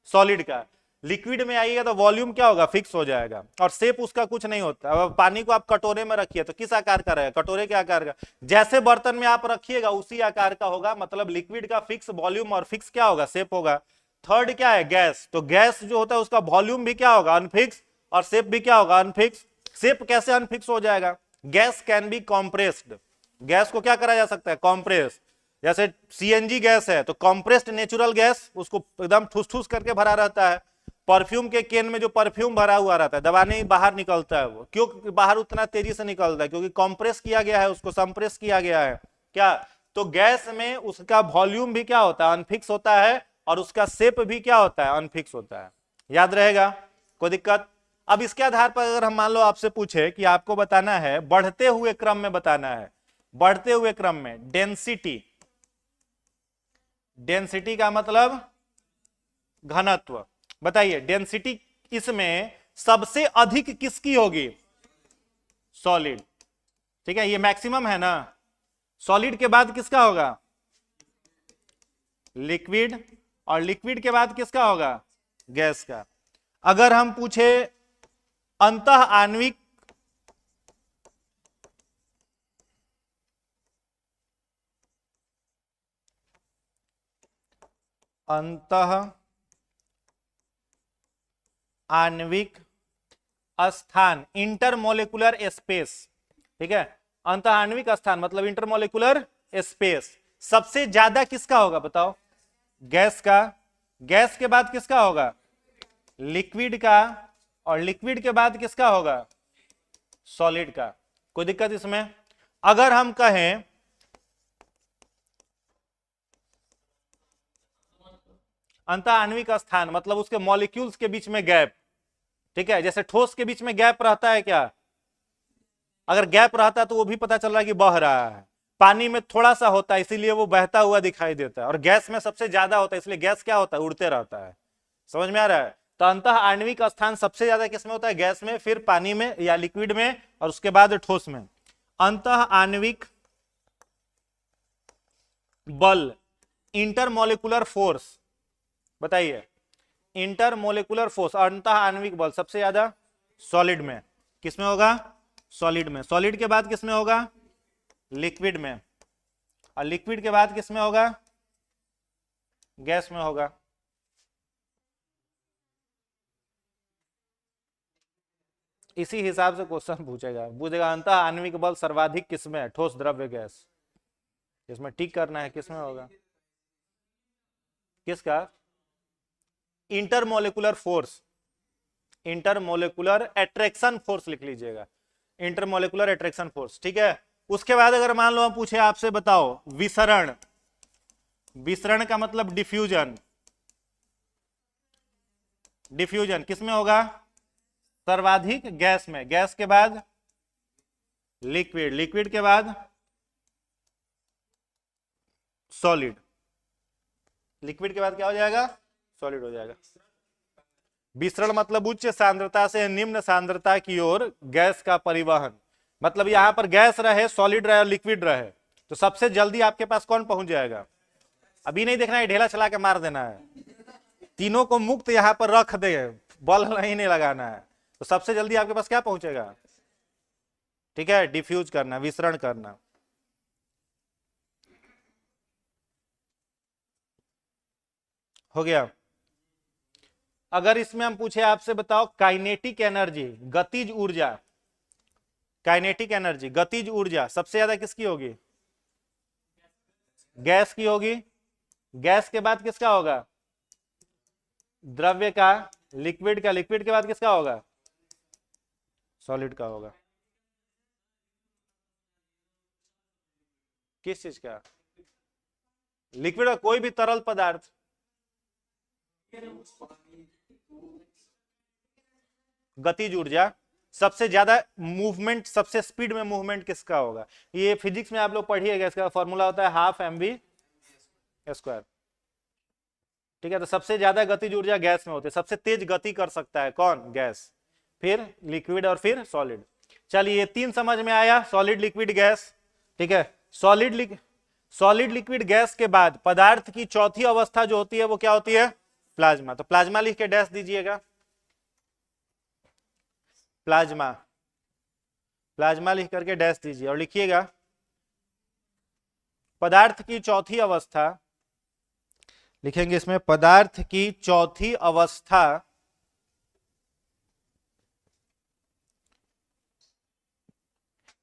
सॉलिड का। लिक्विड में आइएगा तो वॉल्यूम क्या होगा, फिक्स हो जाएगा, और शेप उसका कुछ नहीं होता। अब पानी को आप कटोरे में रखिए तो किस आकार का रहेगा, कटोरे के आकार का। जैसे बर्तन में आप रखिएगा उसी आकार का होगा, मतलब लिक्विड का फिक्स वॉल्यूम और फिक्स क्या होगा, शेप होगा। थर्ड क्या है, गैस। तो गैस जो होता है उसका वॉल्यूम भी क्या होगा, अनफिक्स, और शेप भी क्या होगा, अनफिक्स। शेप कैसे अनफिक्स हो जाएगा, gas can be compressed. Gas को क्या करा जा सकता है, कॉम्प्रेस। जैसे सीएनजी गैस है तो कॉम्प्रेस्ड नेचुरल गैस, उसको एकदम ठूस ठूस करके भरा रहता है। परफ्यूम के केन में जो परफ्यूम भरा हुआ रहता है, दबाने ही बाहर निकलता है। वो क्यों बाहर उतना तेजी से निकलता है, क्योंकि कंप्रेस किया गया है, उसको संप्रेस किया गया है क्या। तो गैस में उसका वॉल्यूम भी क्या होता है, अनफिक्स होता है, और उसका शेप भी क्या होता है, अनफिक्स होता है। याद रहेगा, कोई दिक्कत? अब इसके आधार पर अगर हम मान लो आपसे पूछे कि आपको बताना है, बढ़ते हुए क्रम में बताना है, बढ़ते हुए क्रम में डेंसिटी, डेंसिटी का मतलब घनत्व, बताइए डेंसिटी इसमें सबसे अधिक किसकी होगी? सॉलिड, ठीक है, ये मैक्सिमम है ना। सॉलिड के बाद किसका होगा? लिक्विड, और लिक्विड के बाद किसका होगा? गैस का। अगर हम पूछे अंतः आणविक आणविक स्थान, इंटरमोलिकुलर स्पेस, ठीक है, अंतः आणविक स्थान मतलब इंटरमोलिकुलर स्पेस, सबसे ज्यादा किसका होगा बताओ? गैस का। गैस के बाद किसका होगा? लिक्विड का, और लिक्विड के बाद किसका होगा? सॉलिड का। कोई दिक्कत इसमें? अगर हम कहें अंतः आणविक स्थान मतलब उसके मॉलिक्यूल्स के बीच में गैप, ठीक है, जैसे ठोस के बीच में गैप रहता है क्या? अगर गैप रहता है तो वो भी पता चल रहा है कि बह रहा है। पानी में थोड़ा सा होता है इसीलिए वो बहता हुआ दिखाई देता है, और गैस में सबसे ज्यादा होता है इसलिए गैस क्या होता है? उड़ते रहता है। समझ में आ रहा है? तो अंतः आणविक स्थान सबसे ज्यादा किसमें होता है? गैस में, फिर पानी में या लिक्विड में, और उसके बाद ठोस में। अंतः आणविक बल, इंटरमोलिकुलर फोर्स, बताइए इंटरमोलिकुलर फोर्स, अंतः आणविक बल सबसे ज्यादा सॉलिड में। किसमें होगा? सॉलिड में। सॉलिड के बाद किसमें होगा? लिक्विड में, और लिक्विड के बाद किसमें होगा? गैस में होगा। इसी हिसाब से क्वेश्चन पूछेगा अंतः आणविक बल सर्वाधिक किसमें है? ठोस, द्रव्य, गैस। इसमें टिक करना है, किसमें होगा? किसका? Intermolecular force, intermolecular attraction force लिख लीजिएगा, इंटरमोलिकुलर अट्रैक्शन फोर्स, ठीक है। उसके बाद अगर मान लो हम पूछे आपसे, बताओ विसरण, विसरण का मतलब डिफ्यूजन, डिफ्यूजन किसमें होगा? सर्वाधिक गैस में, गैस के बाद लिक्विड, लिक्विड के बाद सॉलिड, लिक्विड के बाद क्या हो जाएगा? सॉलिड हो जाएगा। विसरण मतलब उच्च सांद्रता से निम्न सांद्रता की ओर गैस का परिवहन, मतलब यहां पर गैस रहे, सॉलिड रहे और लिक्विड रहे, तो सबसे जल्दी आपके पास कौन पहुंच जाएगा? अभी नहीं देखना है, ढेला चला के मार देना है, तीनों को मुक्त यहां पर रख दे, बल नहीं लगाना है, तो सबसे जल्दी आपके पास क्या पहुंचेगा? ठीक है, डिफ्यूज करना, विसरण करना। हो गया। अगर इसमें हम पूछे आपसे, बताओ काइनेटिक एनर्जी, गतिज ऊर्जा, काइनेटिक एनर्जी, गतिज ऊर्जा सबसे ज्यादा किसकी होगी? गैस की होगी। गैस के बाद किसका होगा? द्रव्य का। लिक्विड का। लिक्विड के बाद किसका होगा? सॉलिड का होगा। किस चीज का? लिक्विड का कोई भी तरल पदार्थ। गतिज ऊर्जा, सबसे ज्यादा मूवमेंट, सबसे स्पीड में मूवमेंट किसका होगा? ये फिजिक्स में आप लोग पढ़िएगा, इसका फॉर्मूला होता है 12mv²। ठीक है, तो सबसे ज्यादा गतिज ऊर्जा गैस में होती है, सबसे तेज गति कर सकता है कौन? गैस, फिर लिक्विड और फिर सॉलिड। चलिए ये तीन समझ में आया, सॉलिड, लिक्विड, गैस, ठीक है। सॉलिड लिक्विड गैस के बाद पदार्थ की चौथी अवस्था जो होती है वो क्या होती है? प्लाज्मा। तो प्लाज्मा लिख के डैश दीजिएगा, प्लाज्मा, प्लाज्मा लिख करके डैश दीजिए, और लिखिएगा पदार्थ की चौथी अवस्था, लिखेंगे इसमें पदार्थ की चौथी अवस्था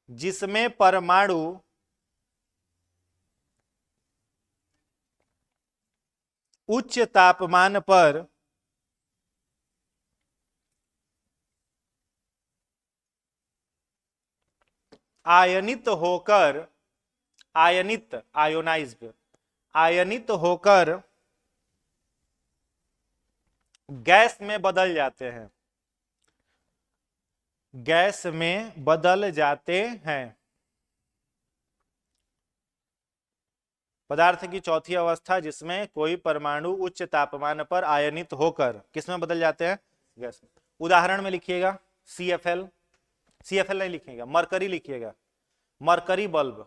जिसमें परमाणु उच्च तापमान पर आयनित होकर, आयनित, आयोनाइज्ड, आयनित होकर गैस में बदल जाते हैं। गैस में बदल जाते हैं। पदार्थ की चौथी अवस्था जिसमें कोई परमाणु उच्च तापमान पर आयनित होकर किसमें बदल जाते हैं? गैस में। उदाहरण में लिखिएगा CFL, CFL नहीं लिखिएगा, मरकरी लिखिएगा, mercury bulb,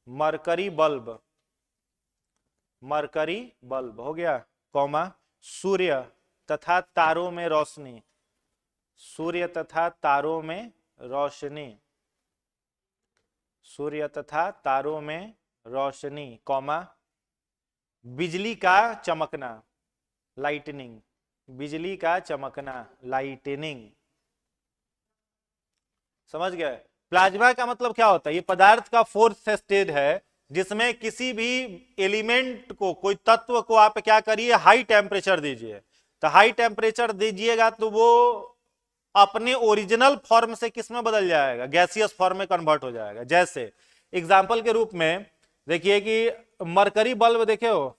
mercury bulb, mercury bulb हो गया, कौमा सूर्य तथा तारों में रोशनी, सूर्य तथा तारों में रोशनी, सूर्य तथा तारों में रोशनी, कौमा बिजली का चमकना, लाइटनिंग, बिजली का चमकना, लाइटनिंग। समझ गए? प्लाज्मा का मतलब क्या होता है? ये पदार्थ का फोर्थ स्टेज है जिसमें किसी भी एलिमेंट को, कोई तत्व को आप क्या करिए, हाई टेम्परेचर दीजिए। तो हाई टेम्परेचर दीजिएगा तो वो अपने ओरिजिनल फॉर्म से किस में बदल जाएगा? गैसियस फॉर्म में कन्वर्ट हो जाएगा। जैसे एग्जाम्पल के रूप में देखिए कि मरकरी बल्ब देखे हो?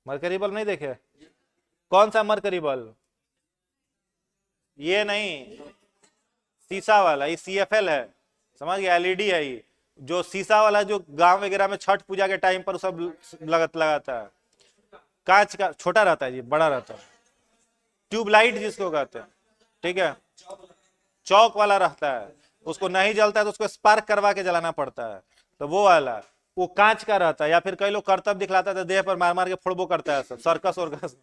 मरकरी बल्ब नहीं देखे? कौन सा मरकरी बल्ब? ये नहीं, शीशा वाला, ये CFL है, समझ गए? LED है ये, जो शीशा वाला जो गांव वगैरह में छठ पूजा के टाइम पर सब लगाता है। कांच का छोटा रहता है जी, बड़ा रहता है, ट्यूबलाइट जिसको कहते हैं, ठीक है? चौक वाला रहता है, उसको नहीं जलता है तो उसको स्पार्क करवा के जलाना पड़ता है, तो वो वाला वो कांच का रहता है। या फिर कई लोग करतब दिखलाता है, देह पर मार मार के फोड़बो करता है, सब सर्कस वर्कस।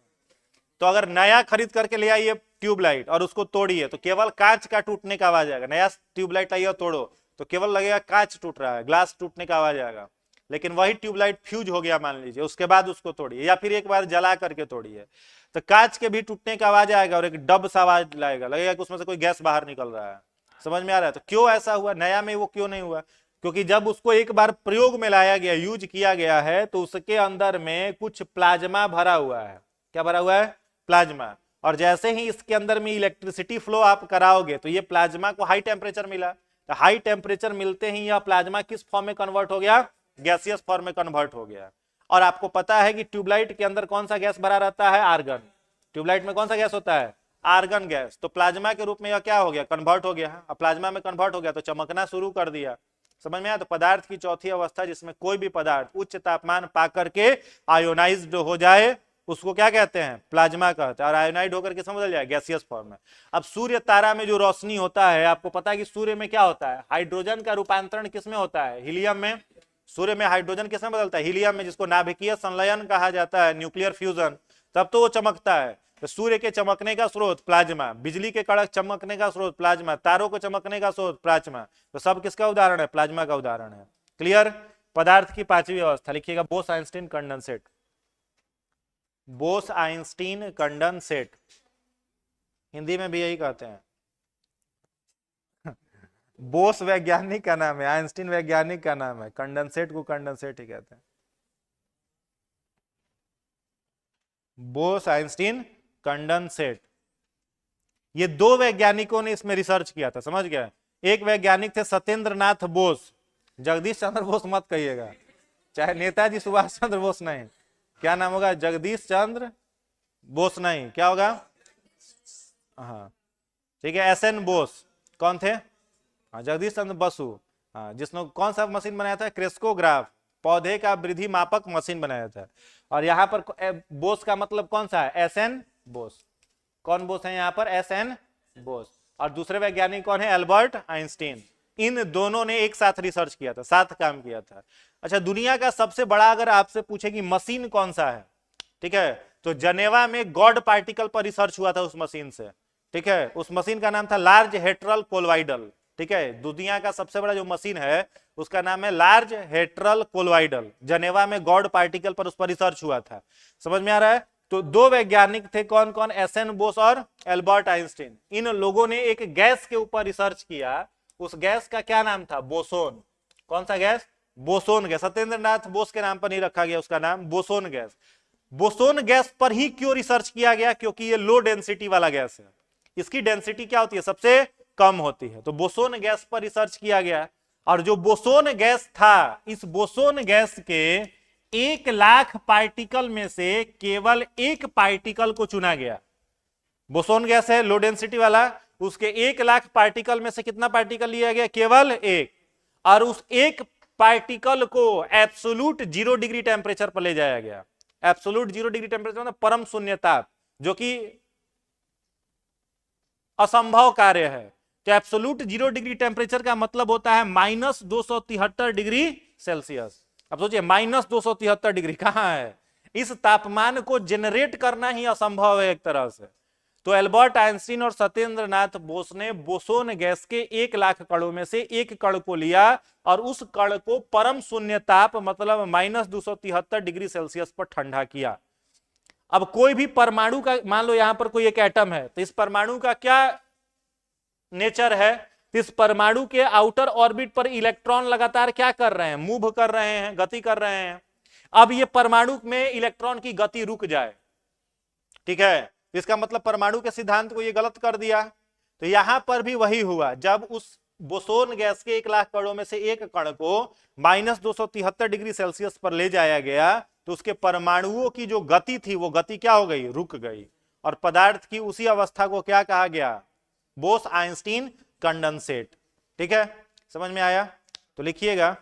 तो अगर नया खरीद करके ले आइए ट्यूबलाइट और उसको तोड़िए तो केवल कांच का टूटने का आवाज आएगा। नया ट्यूबलाइट लाइए और तोड़ो तो केवल लगेगा कांच टूट रहा है, ग्लास टूटने का आवाज आएगा। लेकिन वही ट्यूबलाइट फ्यूज हो गया मान लीजिए, उसके बाद उसको तोड़िए या फिर एक बार जला करके तोड़िए तो कांच के भी टूटने का आवाज आएगा और एक डब सा आवाज लाएगा, लगेगा कि उसमें से कोई गैस बाहर निकल रहा है। समझ में आ रहा है? तो क्यों ऐसा हुआ? नया में वो क्यों नहीं हुआ? क्योंकि जब उसको एक बार प्रयोग में लाया गया, यूज किया गया है, तो उसके अंदर में कुछ प्लाज्मा भरा हुआ है। क्या भरा हुआ है? प्लाज्मा। और जैसे ही इसके अंदर में इलेक्ट्रिसिटी फ्लो आप कराओगे तो ये प्लाज्मा को हाई टेम्परेचर मिला, तो हाई टेम्परेचर मिलते ही यह प्लाज्मा किस फॉर्म में कन्वर्ट हो गया? गैसियस फॉर्म में कन्वर्ट हो गया। और आपको पता है कि ट्यूबलाइट के अंदर कौन सा गैस भरा रहता है? आर्गन। ट्यूबलाइट में कौन सा गैस होता है? Argon gas. तो प्लाज्मा के रूप में यह क्या हो गया? कन्वर्ट हो गया। अब प्लाज्मा में कन्वर्ट हो गया तो चमकना शुरू कर दिया। समझ में आया? तो पदार्थ की चौथी अवस्था जिसमें कोई भी पदार्थ उच्च तापमान पा करके आयोनाइज्ड हो जाए उसको क्या कहते हैं? प्लाज्मा कहते हैं। और आयोनाइड होकर किसमें बदल जाए? गैसियस फॉर्म में। अब सूर्य तारा में जो रोशनी होता है, आपको पता है कि सूर्य में क्या होता है? हाइड्रोजन का रूपांतरण किसमें होता है? हीलियम में। सूर्य में हाइड्रोजन किसमें बदलता है? हीलियम में, जिसको नाभिकीय संलयन कहा जाता है, न्यूक्लियर फ्यूजन, तब तो वो चमकता है। तो सूर्य के चमकने का स्रोत प्लाज्मा, बिजली के कड़क चमकने का स्रोत प्लाज्मा, तारों को चमकने का स्रोत प्लाज्मा। तो सब किसका उदाहरण है? प्लाज्मा का उदाहरण है। क्लियर? पदार्थ की पांचवी अवस्था लिखिएगा, Bose Einstein condensate. Bose Einstein condensate, Hindi में भी यही कहते हैं। बोस वैज्ञानिक का नाम है, आइंस्टीन वैज्ञानिक का नाम है, कंडेंसेट को कंडेंसेट ही कहते हैं। बोस आइंस्टीन कंडेंसेट, ये दो वैज्ञानिकों ने इसमें रिसर्च किया था। समझ गया? एक वैज्ञानिक थे सत्येंद्र नाथ बोस, जगदीश चंद्र बोस मत कहिएगा, चाहे नेताजी सुभाष चंद्र बोस नहीं। क्या नाम होगा? जगदीश चंद्र बोस नहीं, क्या होगा? हाँ ठीक है, SN बोस। कौन थे? हाँ, जगदीश चंद्र बसु। हाँ, जिसने कौन सा मशीन बनाया था? क्रेस्कोग्राफ, पौधे का वृद्धि मापक मशीन बनाया था। और यहाँ पर बोस का मतलब कौन सा है? SN बोस। कौन बोस है यहाँ पर? SN बोस। और दूसरे वैज्ञानिक कौन है? Albert Einstein. इन दोनों ने एक साथ रिसर्च किया था, साथ काम किया था। अच्छा, दुनिया का सबसे बड़ा अगर आपसे पूछे कि मशीन कौन सा है, ठीक है, तो जनेवा में गॉड पार्टिकल पर रिसर्च हुआ था उस मशीन से। ठीक है, उस मशीन का नाम था लार्ज हेट्रल कोलवाइडल। ठीक है, दुनिया का सबसे बड़ा जो मशीन है उसका नाम है लार्ज हेट्रल कोलवाइडल। जनेवा में गॉड पार्टिकल पर उस पर रिसर्च हुआ था। समझ में आ रहा है? तो दो वैज्ञानिक थे, कौन कौन? SN बोस और एल्बर्ट आइंस्टीन। इन लोगों ने एक गैस के ऊपर रिसर्च किया, उस गैस का क्या नाम था? बोसोन। कौन सा gas? Boson gas. Satyendra Nath Bose के नाम पर नहीं रखा गया उसका नाम, बोसोन गैस। बोसोन गैस पर ही क्यों रिसर्च किया गया? क्योंकि ये लो डेंसिटी वाला गैस है, इसकी डेंसिटी क्या होती है? सबसे कम होती है। तो बोसोन गैस पर रिसर्च किया गया। और जो बोसोन गैस था, इस बोसोन गैस के 1,00,000 पार्टिकल में से केवल एक पार्टिकल को चुना गया। बोसोन गैस है लो डेंसिटी वाला, उसके 1,00,000 पार्टिकल में से कितना पार्टिकल लिया गया? केवल एक। और उस एक पार्टिकल को एब्सोल्यूट 0 डिग्री टेम्परेचर पर ले जाया गया। एब्सोल्यूट 0 डिग्री टेम्परेचर मतलब परम शून्य ताप, जो कि असंभव कार्य है। तो एब्सोल्यूट 0 डिग्री टेम्परेचर का मतलब होता है -273 डिग्री सेल्सियस। अब सोचिए -273 डिग्री कहां है? इस तापमान को जनरेट करना ही असंभव है एक तरह से। तो एल्बर्ट आइंस्टीन और सत्येंद्र नाथ बोस ने बोसोन गैस के 1,00,000 कणों में से एक कण को लिया और उस कण को परम शून्य ताप मतलब -273 डिग्री सेल्सियस पर ठंडा किया। अब कोई भी परमाणु का, मान लो यहां पर कोई एक एटम है, तो इस परमाणु का क्या नेचर है? इस परमाणु के आउटर ऑर्बिट पर इलेक्ट्रॉन लगातार क्या कर रहे हैं? मूव कर रहे हैं, गति कर रहे हैं। अब ये परमाणु में इलेक्ट्रॉन की गति रुक जाए, ठीक है, इसका मतलब परमाणु के सिद्धांत को ये गलत कर दिया। तो यहां पर भी वही हुआ। जब उस बोसोन गैस के 1,00,000 कणों में से एक कण को -273 डिग्री सेल्सियस पर ले जाया गया, तो उसके परमाणुओं की जो गति थी वो गति क्या हो गई? रुक गई। और पदार्थ की उसी अवस्था को क्या कहा गया? Bose Einstein condensate. ठीक है, समझ में आया? तो लिखिएगा।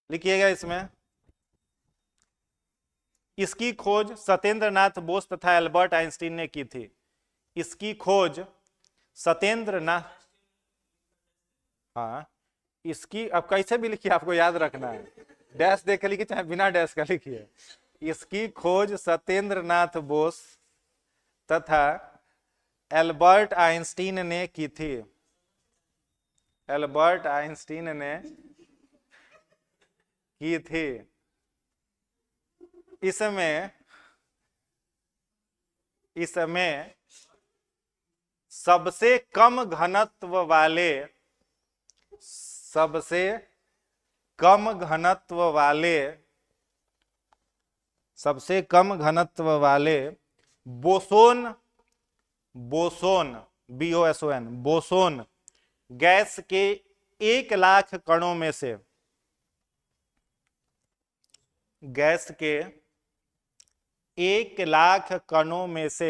लिखिएगा इसमें, इसकी खोज सत्येंद्र नाथ बोस तथा एल्बर्ट आइंस्टीन ने की थी। इसकी खोज सत्येंद्र नाथ, हाँ इसकी, अब कैसे भी लिखिए आपको याद रखना है, डैश देख के लिखिए चाहे बिना डैश का लिखिए। इसकी खोज सत्येंद्र नाथ बोस तथा एल्बर्ट आइंस्टीन ने की थी। एल्बर्ट आइंस्टीन ने की थी। इसमें सबसे कम घनत्व वाले बोसोन बोसोन गैस के 1,00,000 कणों में से, गैस के 1,00,000 कणों में से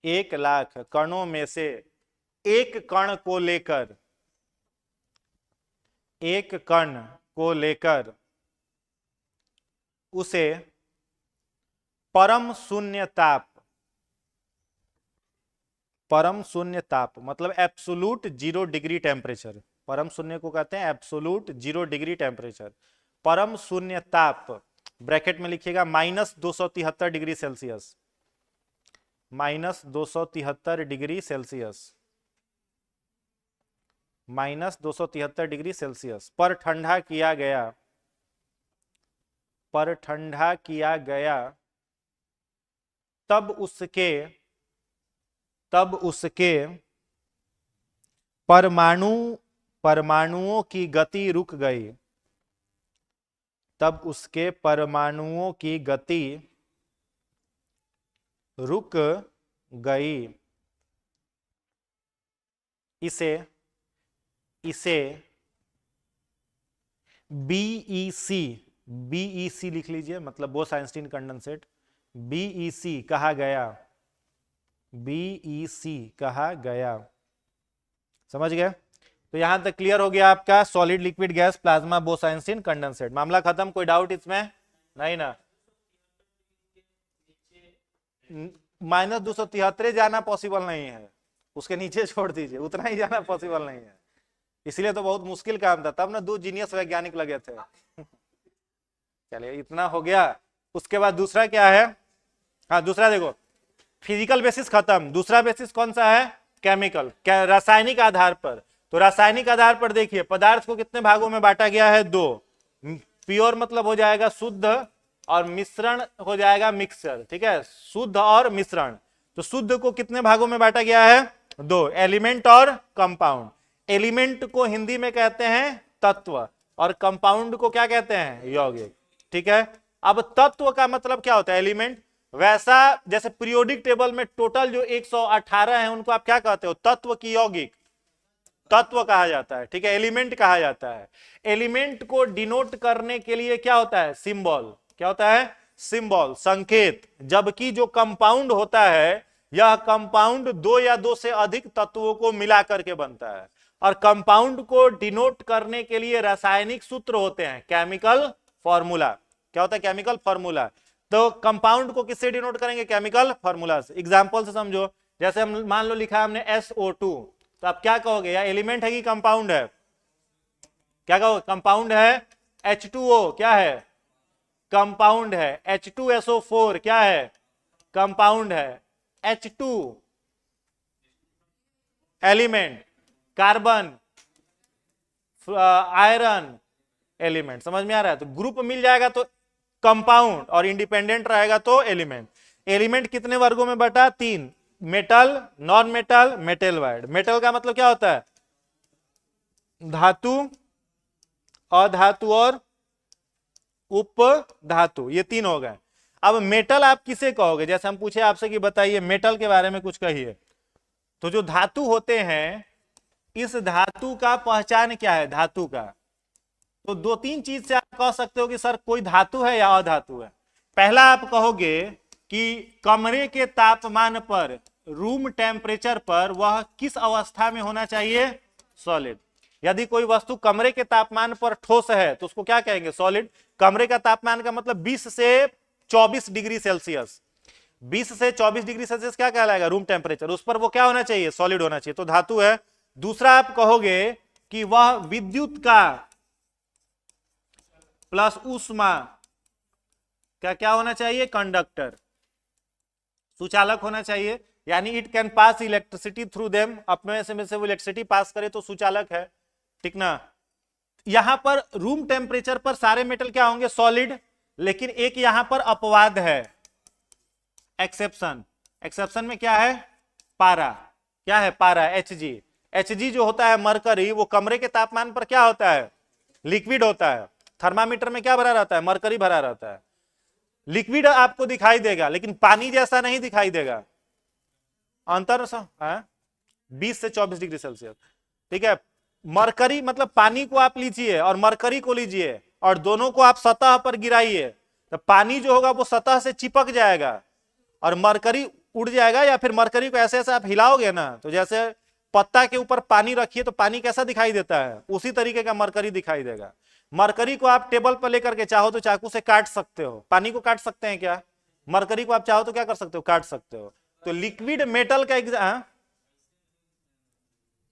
1,00,000 कणों में से एक कण को लेकर उसे परम शून्य ताप मतलब एब्सोल्यूट 0 डिग्री टेम्परेचर, परम शून्य को कहते हैं एब्सोल्यूट 0 डिग्री टेम्परेचर, परम शून्य ताप ब्रैकेट में लिखिएगा -273 degree Celsius, -273 degree Celsius, -273 degree Celsius पर ठंडा किया गया, तब उसके परमाणुओं की गति रुक गई। तब उसके परमाणुओं की गति रुक गई। इसे बीईसी लिख लीजिए, मतलब बोस आइंस्टीन कंडेंसेट, बीईसी कहा गया। समझ गए? तो यहां तक क्लियर हो गया आपका solid liquid gas plasma Bose Einstein condensate. मामला खत्म, कोई डाउट इसमें? नहीं ना? -273 जाना पॉसिबल नहीं है, उसके नीचे छोड़ दीजिए, उतना ही जाना पॉसिबल नहीं है। इसलिए तो बहुत मुश्किल काम था, तब ना 2 जीनियस वैज्ञानिक लगे थे। चलिए इतना हो गया। उसके बाद दूसरा क्या है? हाँ दूसरा देखो, फिजिकल बेसिस खत्म, दूसरा बेसिस कौन सा है? केमिकल, रासायनिक आधार पर। तो रासायनिक आधार पर देखिए पदार्थ को कितने भागों में बांटा गया है, 2। प्योर मतलब हो जाएगा शुद्ध, और मिश्रण हो जाएगा मिक्सचर, ठीक है, शुद्ध और मिश्रण। तो शुद्ध को कितने भागों में बांटा गया है, 2, एलिमेंट और कंपाउंड। एलिमेंट को हिंदी में कहते हैं तत्व, और कंपाउंड को क्या कहते हैं, यौगिक, ठीक है। अब तत्व का मतलब क्या होता है, एलिमेंट। वैसा जैसे पीरियोडिक टेबल में टोटल जो 118 है उनको आप क्या कहते हो, तत्व की यौगिक, तत्व कहा जाता है, ठीक है, एलिमेंट कहा जाता है। एलिमेंट को डिनोट करने के लिए क्या होता है, सिंबल, क्या होता है, सिंबल, संकेत। जबकि जो कंपाउंड होता है, यह कंपाउंड 2 या 2 से अधिक तत्वों को मिला करके बनता है, और कंपाउंड को डिनोट करने के लिए रासायनिक सूत्र होते हैं, केमिकल फॉर्मूला। क्या होता है, केमिकल फॉर्मूला। तो कंपाउंड को किससे डिनोट करेंगे, केमिकल फॉर्मूला से। एग्जांपल से समझो, जैसे हम मान लो लिखा हमने SO2, तो आप क्या कहोगे, या एलिमेंट है कि कंपाउंड है, क्या कहोगे, कंपाउंड है। H2O क्या है, कंपाउंड है। H2SO4 क्या है, कंपाउंड है। H2 element, carbon, iron element. समझ में आ रहा है, तो ग्रुप मिल जाएगा तो कंपाउंड, और इंडिपेंडेंट रहेगा तो एलिमेंट। एलिमेंट कितने वर्गों में बटा, 3, metal, non metal, metal wide. Metal का मतलब क्या होता है, धातु, अधातु और उपधातु, ये 3 हो गए। अब मेटल आप किसे कहोगे, जैसे हम पूछे आपसे कि बताइए मेटल के बारे में कुछ कहिए, तो जो धातु होते हैं, इस धातु का पहचान क्या है, धातु का। तो 2-3 चीज से आप कह सकते हो कि सर कोई धातु है या अधातु है। पहला आप कहोगे कि कमरे के तापमान पर, रूम टेम्परेचर पर वह किस अवस्था में होना चाहिए, सॉलिड। यदि कोई वस्तु कमरे के तापमान पर ठोस है तो उसको क्या कहेंगे, सॉलिड। कमरे का तापमान का मतलब 20 से 24 डिग्री सेल्सियस, 20 से 24 डिग्री सेल्सियस क्या कहलाएगा, रूम टेम्परेचर। उस पर वो क्या होना चाहिए, सॉलिड होना चाहिए, तो धातु है। दूसरा आप कहोगे कि वह विद्युत का प्लस ऊष्मा क्या क्या होना चाहिए, कंडक्टर, सुचालक होना चाहिए, यानी it can pass electricity through them, अपने में से वो इलेक्ट्रिसिटी पास करे तो सुचालक है, ठीक ना। यहां पर रूम टेम्परेचर पर सारे मेटल क्या होंगे, सॉलिड। लेकिन एक यहां पर अपवाद है, एक्सेप्शन। एक्सेप्शन में क्या है, पारा। क्या है, पारा, Hg। Hg जो होता है मरकरी, वो कमरे के तापमान पर क्या होता है, लिक्विड होता है। थर्मामीटर में क्या भरा रहता है, मरकरी भरा रहता है। लिक्विड आपको दिखाई देगा लेकिन पानी जैसा नहीं दिखाई देगा, अंतर 20 से 24 डिग्री सेल्सियस, ठीक है। मरकरी मतलब पानी को आप लीजिए और मरकरी को लीजिए और दोनों को आप सतह पर गिराइए, तो पानी जो होगा वो सतह से चिपक जाएगा और मरकरी उड़ जाएगा। या फिर मरकरी को ऐसे ऐसे आप हिलाओगे ना, तो जैसे पत्ता के ऊपर पानी रखिए तो पानी कैसा दिखाई देता है, उसी तरीके का मरकरी दिखाई देगा। मरकरी को आप टेबल पर लेकर के चाहो तो चाकू से काट सकते हो। पानी को काट सकते हैं क्या, मरकरी को आप चाहो तो क्या कर सकते हो, काट सकते हो। तो लिक्विड मेटल का एग्जाम,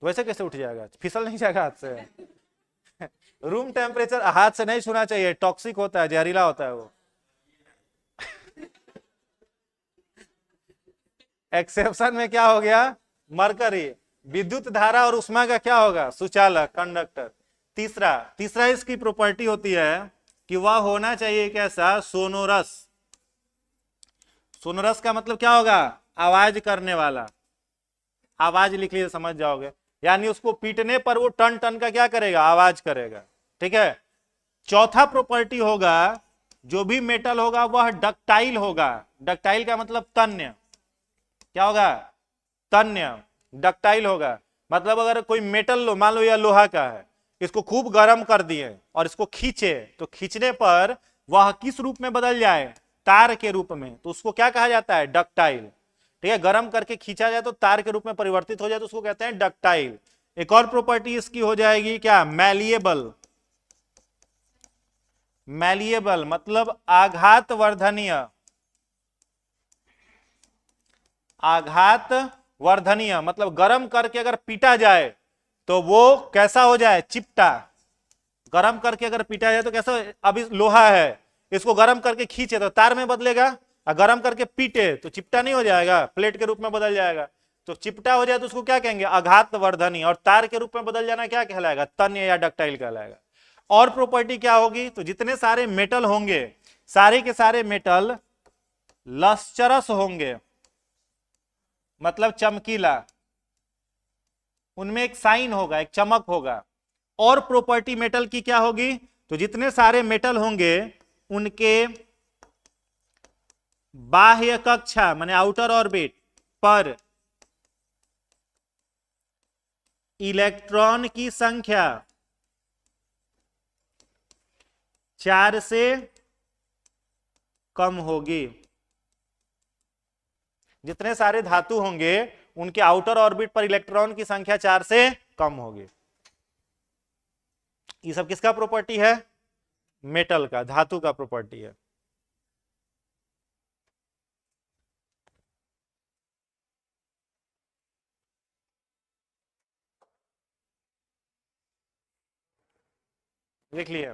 वैसे कैसे उठ जाएगा, फिसल नहीं जाएगा हाथ से। रूम टेम्परेचर हाथ से नहीं छूना चाहिए, टॉक्सिक होता है, जहरीला होता है वो। एक्सेप्शन में क्या हो गया, मरकरी। विद्युत धारा और उष्मा का क्या होगा, सुचालक, कंडक्टर। तीसरा इसकी प्रॉपर्टी होती है कि वह होना चाहिए कैसा, सोनोरस। सोनोरस का मतलब क्या होगा, आवाज करने वाला। आवाज लिख लीजिए, समझ जाओगे, यानी उसको पीटने पर वो टन टन का क्या करेगा, आवाज करेगा, ठीक है। चौथा प्रॉपर्टी होगा, जो भी मेटल होगा वह डक्टाइल होगा। डक्टाइल का मतलब तन्य, क्या होगा, तन्य, डक्टाइल होगा। मतलब अगर कोई मेटल लो, मान लो यह लोहा का है, इसको खूब गर्म कर दिए और इसको खींचे, तो खींचने पर वह किस रूप में बदल जाए, तार के रूप में, तो उसको क्या कहा जाता है, डक्टाइल, ठीक है। गर्म करके खींचा जाए तो तार के रूप में परिवर्तित हो जाए तो उसको कहते हैं डक्टाइल। एक और प्रॉपर्टी इसकी हो जाएगी क्या, मैलिएबल। मैलिएबल मतलब आघात वर्धनीय। आघात वर्धनीय मतलब गर्म करके अगर पीटा जाए तो वो कैसा हो जाए, चिपटा। गर्म करके अगर पीटा जाए तो कैसा, अभी लोहा है, इसको गर्म करके खींचे तो तार में बदलेगा, और गर्म करके पीटे तो चिपटा नहीं हो जाएगा, प्लेट के रूप में बदल जाएगा। तो चिपटा हो जाए तो उसको क्या कहेंगे, आघात वर्धनी, और तार के रूप में बदल जाना क्या कहलाएगा, तन्य या डक्टाइल कहलाएगा। और प्रॉपर्टी क्या होगी, तो जितने सारे मेटल होंगे सारे के सारे मेटल लस्चरस होंगे, मतलब चमकीला, उनमें एक साइन होगा, एक चमक होगा। और प्रॉपर्टी मेटल की क्या होगी, तो जितने सारे मेटल होंगे उनके बाह्य कक्षा माने आउटर ऑर्बिट पर इलेक्ट्रॉन की संख्या 4 से कम होगी। जितने सारे धातु होंगे उनके आउटर ऑर्बिट पर इलेक्ट्रॉन की संख्या 4 से कम होगी। ये सब किसका प्रॉपर्टी है, मेटल का, धातु का प्रॉपर्टी है। लिख लिए,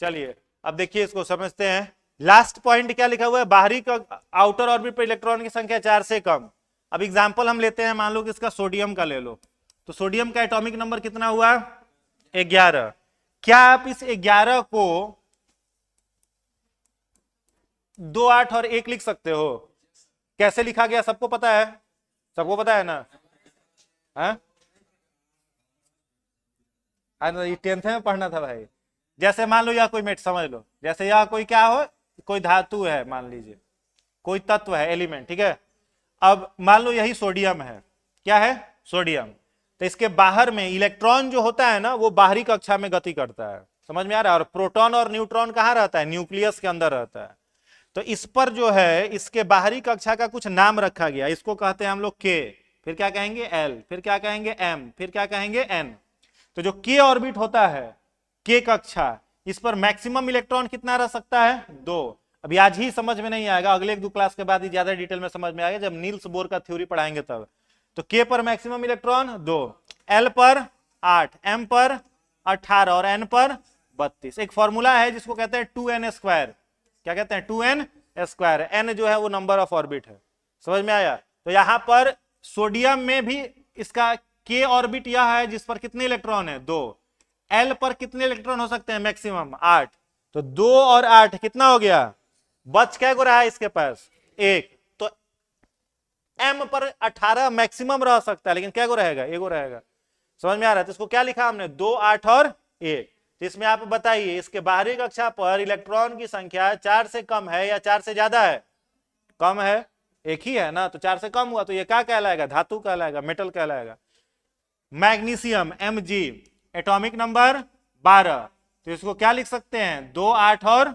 चलिए अब देखिए इसको समझते हैं। लास्ट पॉइंट क्या लिखा हुआ है, बाहरी का आउटर ऑर्बिट पर इलेक्ट्रॉन की संख्या 4 से कम। अब एग्जांपल हम लेते हैं, मान लो कि इसका सोडियम का ले लो, तो सोडियम का एटॉमिक नंबर कितना हुआ, 11। क्या आप इस 11 को 2, 8 और 1 लिख सकते हो? कैसे लिखा गया सबको पता है, सबको पता है ना? ये 10th में पढ़ना था भाई। जैसे मान लो यह कोई मेट, समझ लो जैसे यह कोई क्या हो, कोई धातु है, मान लीजिए कोई तत्व है, एलिमेंट, ठीक है। अब मान लो यही सोडियम है, क्या है, सोडियम। तो इसके बाहर में इलेक्ट्रॉन जो होता है ना वो बाहरी कक्षा में गति करता है, समझ में आ रहा है। और प्रोटॉन और न्यूट्रॉन कहाँ रहता है, न्यूक्लियस के अंदर रहता है। तो इस पर जो है इसके बाहरी कक्षा का कुछ नाम रखा गया, इसको कहते हैं हम लोग के, फिर क्या कहेंगे एल, फिर क्या कहेंगे एम, फिर क्या कहेंगे एन। तो जो के ऑर्बिट होता है, के कक्षा, इस पर मैक्सिमम इलेक्ट्रॉन कितना रह सकता है, 2। अभी आज ही समझ में नहीं आएगा, अगले 1-2 क्लास के बाद ही ज्यादा डिटेल में समझ में आएगा, जब नील्स बोर का थ्योरी पढ़ाएंगे तब। तो के पर मैक्सिमम इलेक्ट्रॉन 2, एल पर 8, एम पर 18 और एन पर 32। एक फॉर्मूला है जिसको कहते हैं 2n²। क्या कहते हैं, 2n²। एन जो है वो नंबर ऑफ ऑर्बिट है, समझ में आया। तो यहां पर सोडियम में भी इसका के ऑर्बिट यह है जिस पर कितने इलेक्ट्रॉन है, 2। एल पर कितने इलेक्ट्रॉन हो सकते हैं, मैक्सिमम 8। तो 2 और 8 कितना हो गया, बच क्या को रहा है इसके पास, 1। तो एम पर 18 मैक्सिमम रह सकता है, लेकिन क्या को रहेगा, 1 को रहेगा। समझ में आ रहा है। तो इसको क्या लिखा हमने, 2, 8 और 1। तो इसमें आप बताइए इसके बाहरी कक्षा पर इलेक्ट्रॉन की संख्या 4 से कम है या 4 से ज्यादा है, कम है, एक ही है ना, तो 4 से कम हुआ, तो ये क्या कहलाएगा, धातु कहलाएगा, मेटल कहलाएगा। मैग्नीशियम Mg एटॉमिक नंबर 12, तो इसको क्या लिख सकते हैं, 2, 8 और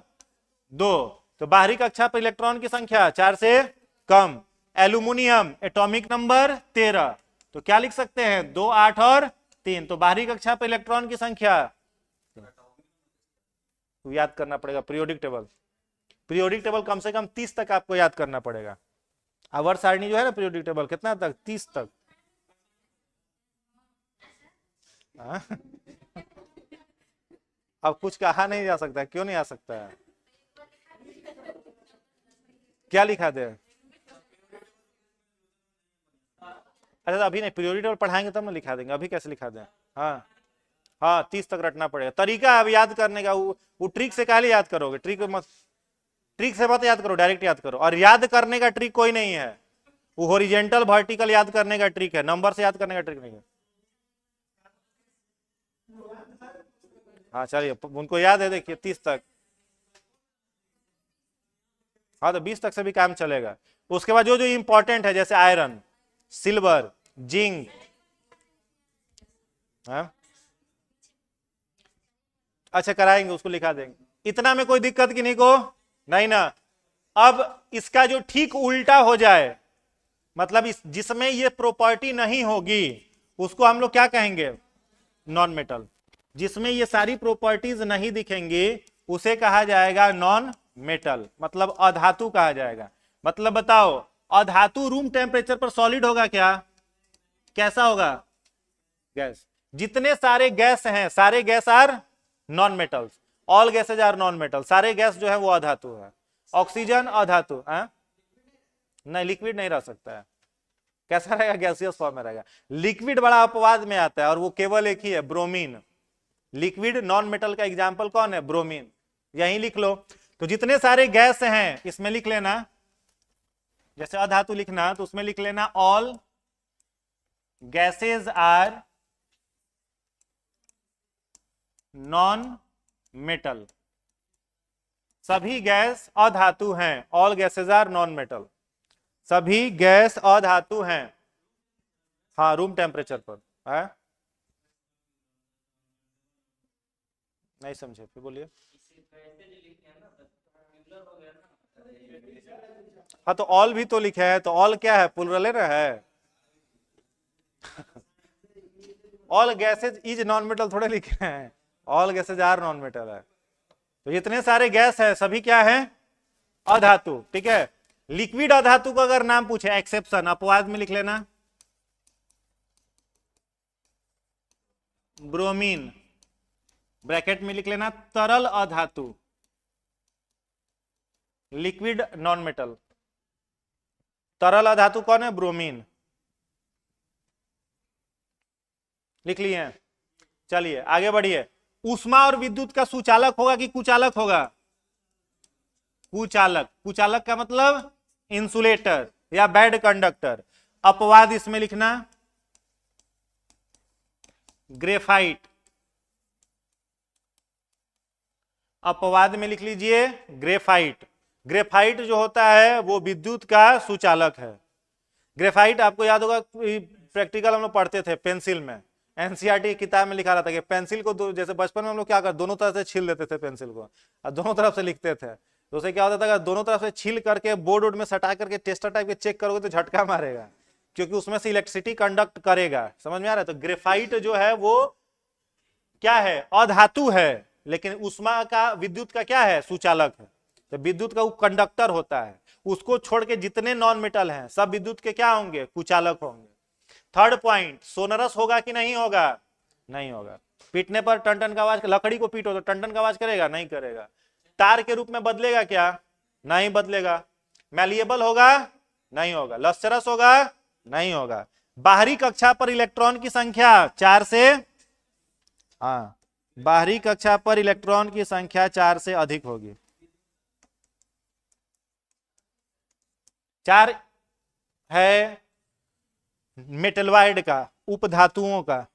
2। तो बाहरी कक्षा पर इलेक्ट्रॉन की संख्या 4 से कम। एल्यूमिनियम एटॉमिक नंबर 13, तो क्या लिख सकते हैं, 2, 8 और 3। तो बाहरी कक्षा पर इलेक्ट्रॉन की संख्या, तो याद करना पड़ेगा पीरियोडिक टेबल। पीरियोडिक टेबल कम से कम 30 तक आपको याद करना पड़ेगा। आवर्त सारणी जो है ना पीरियोडिक टेबल, कितना तक, 30 तक। अब कुछ कहा नहीं जा सकता, क्यों नहीं आ सकता है, क्या लिखा दे? अच्छा तो अभी नहीं, पीरियोडिक टेबल पढ़ाएंगे तब ना लिखा देंगे, अभी कैसे लिखा दें। हाँ हाँ, 30 तक रटना पड़ेगा। तरीका अब याद करने का, वो ट्रिक से काहे याद करोगे, ट्रिक से मत याद करो, डायरेक्ट याद करो। और याद करने का ट्रिक कोई नहीं है, वो हॉरिजॉन्टल वर्टिकल याद करने का ट्रिक है, नंबर से याद करने का ट्रिक नहीं है। हाँ चलिए, उनको याद है, देखिए 30 तक। हाँ तो 20 तक से भी काम चलेगा। उसके बाद जो जो इंपॉर्टेंट है, जैसे आयरन, सिल्वर, जिंक, अच्छा कराएंगे, उसको लिखा देंगे। इतना में कोई दिक्कत की नहीं को, नहीं ना। अब इसका जो ठीक उल्टा हो जाए, मतलब जिसमें ये प्रॉपर्टी नहीं होगी, उसको हम लोग क्या कहेंगे, नॉन मेटल। जिसमें ये सारी प्रॉपर्टीज नहीं दिखेंगे उसे कहा जाएगा नॉन मेटल, मतलब अधातु कहा जाएगा। मतलब बताओ, अधातु रूम टेम्परेचर पर सॉलिड होगा क्या, कैसा होगा, गैस। जितने सारे गैस हैं, सारे gas are non metals, all gases are non metal. सारे गैस जो है वो अधातु है। ऑक्सीजन अधातु है, नहीं लिक्विड नहीं रह सकता है, कैसा रहेगा, गैसियस फॉर्म में रहेगा। लिक्विड बड़ा अपवाद में आता है और वो केवल एक ही है, ब्रोमीन। लिक्विड नॉन मेटल का एग्जाम्पल कौन है, ब्रोमीन। यही लिख लो। तो जितने सारे गैस हैं इसमें लिख लेना, जैसे अधातु लिखना तो उसमें लिख लेना all gases are non metal. सभी गैस अधातु हैं, all gases are non metal, सभी गैस अधातु हैं। हाँ, रूम टेम्परेचर पर है। नहीं समझे, फिर बोलिए। हाँ तो ऑल भी तो लिखे है, तो ऑल क्या है, प्लुरल है। All gases is non metal थोड़े लिखे हैं, all gases are non metal है। तो जितने सारे गैस है सभी क्या है, अधातु। ठीक है। लिक्विड अधातु का अगर नाम पूछे, एक्सेप्शन अपवाद में लिख लेना ब्रोमीन, ब्रैकेट में लिख लेना तरल अधातु, लिक्विड नॉन मेटल। तरल अधातु कौन है, ब्रोमीन। लिख लिए। चलिए आगे बढ़िए। ऊष्मा और विद्युत का सुचालक होगा कि कुचालक होगा, कुचालक। कुचालक का मतलब इंसुलेटर या बैड कंडक्टर। अपवाद इसमें लिखना ग्रेफाइट, अपवाद में लिख लीजिए ग्रेफाइट। ग्रेफाइट जो होता है वो विद्युत का सुचालक है। ग्रेफाइट आपको याद होगा, प्रैक्टिकल हम लोग पढ़ते थे पेंसिल में, एनसीईआरटी की किताब में लिखा रहता है कि पेंसिल को जैसे बचपन में हम लोग क्या कर, दोनों तरफ से छील देते थे पेंसिल को और दोनों तरफ से लिखते थे। तो उसे क्या होता था, दोनों तरफ से छील करके बोर्ड में सटा करके टेस्टर टाइप के चेक करोगे तो झटका मारेगा, क्योंकि उसमें से इलेक्ट्रिसिटी कंडक्ट करेगा। समझ में आ रहा है। तो ग्रेफाइट जो है वो क्या है, अधातु है, लेकिन ऊष्मा का विद्युत का क्या है, सुचालक है। तो विद्युत का वो कंडक्टर होता है। उसको छोड़ के जितने नॉन मेटल हैं सब विद्युत के क्या होंगे, कुचालक होंगे। थर्ड पॉइंट, सोनरस होगा कि नहीं होगा, नहीं होगा। पीटने पर टन टन का आवाज, लकड़ी को पीटो तो टन टन का आवाज करेगा, नहीं करेगा। तार के रूप में बदलेगा क्या, नहीं बदलेगा। मैलिएबल होगा, नहीं होगा। लस्टरस होगा, नहीं होगा। बाहरी कक्षा पर इलेक्ट्रॉन की संख्या 4 से, हाँ, बाहरी कक्षा पर इलेक्ट्रॉन की संख्या 4 से अधिक होगी। 4 है मेटलवाइड का, उपधातुओं का।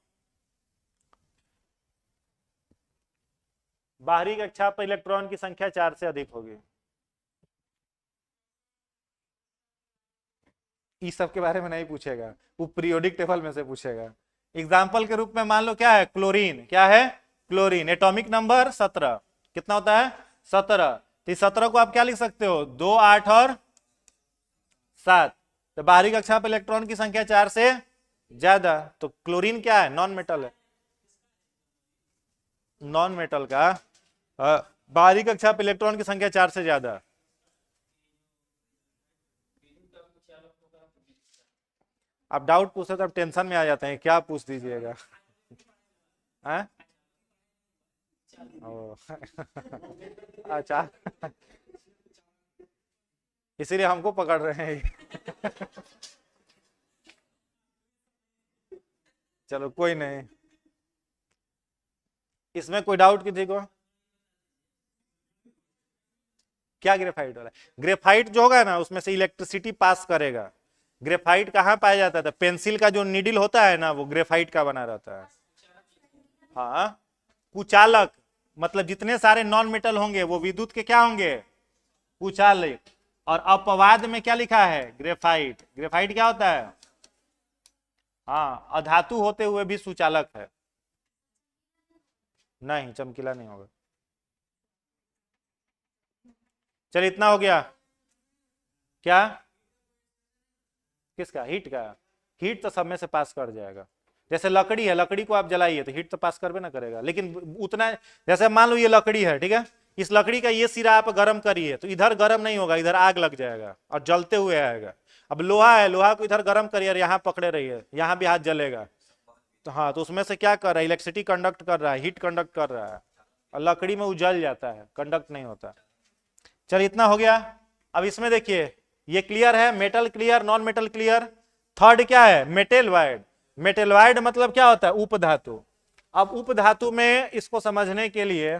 बाहरी कक्षा पर इलेक्ट्रॉन की संख्या 4 से अधिक होगी। इस सब के बारे में नहीं पूछेगा, वो पीरियोडिक टेबल में से पूछेगा। एग्जाम्पल के रूप में मान लो क्या है, क्लोरीन। क्या है, क्लोरीन। Atomic number 17। कितना होता है, 17। तो 17 को आप क्या लिख सकते हो, 2, 8 और 7। तो बाहरी कक्षा पर इलेक्ट्रॉन की संख्या 4 से ज्यादा। तो क्लोरीन क्या है, नॉन मेटल है। नॉन मेटल का बाहरी कक्षा पर इलेक्ट्रॉन की संख्या 4 से ज्यादा। आप डाउट पूछते तो आप टेंशन में आ जाते हैं, क्या पूछ दीजिएगा। अच्छा, इसीलिए हमको पकड़ रहे हैं। चलो कोई नहीं, इसमें कोई डाउट किसी को? क्या ग्रेफाइट हो रहा है, ग्रेफाइट जो होगा ना उसमें से इलेक्ट्रिसिटी पास करेगा। ग्रेफाइट कहाँ पाया जाता था, पेंसिल का जो नीडल होता है ना वो ग्रेफाइट का बना रहता है। हाँ, कुचालक मतलब जितने सारे नॉन मेटल होंगे वो विद्युत के क्या होंगे, कुचालक। और अपवाद में क्या लिखा है, ग्रेफाइट। ग्रेफाइट क्या होता है, हाँ, अधातु होते हुए भी सुचालक है। नहीं, चमकीला नहीं होगा। चलिए इतना हो गया। क्या, किसका, हीट का। हीट तो सब में से पास कर जाएगा। जैसे लकड़ी है, लकड़ी को आप जलाइए तो हीट तो पास करबे ना करेगा, लेकिन उतना, जैसे मान लो ये लकड़ी है, ठीक है, इस लकड़ी का ये सिरा आप गर्म करिए तो इधर गर्म नहीं होगा, इधर आग लग जाएगा और जलते हुए आएगा। अब लोहा है, लोहा को इधर गर्म करिए और यहाँ पकड़े रहिए, यहाँ भी हाथ जलेगा। तो हाँ, तो उसमें से क्या कर रहा है, इलेक्ट्रिसिटी कंडक्ट कर रहा है, हीट कंडक्ट कर रहा है, और लकड़ी में उजल जाता है, कंडक्ट नहीं होता। चलिए इतना हो गया। अब इसमें देखिए, ये क्लियर है, metal clear, non metal clear. Third क्या है? मेटेलॉइड। मेटेलॉइड मतलब क्या होता है? उपधातु। अब उपधातु में इसको समझने के लिए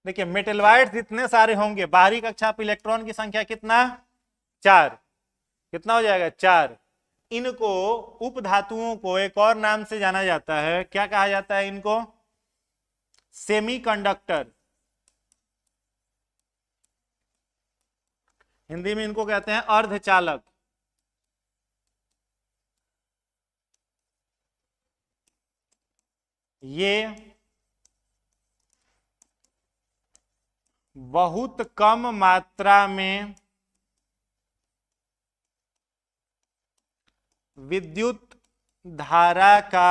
देखिए, मेटेलॉइड जितने सारे होंगे, बाहरी कक्षा पर इलेक्ट्रॉन की संख्या कितना? 4। कितना हो जाएगा? 4। इनको, उपधातुओं को एक और नाम से जाना जाता है। क्या कहा जाता है इनको? सेमीकंडक्टर। हिंदी में इनको कहते हैं अर्धचालक। ये बहुत कम मात्रा में विद्युत धारा का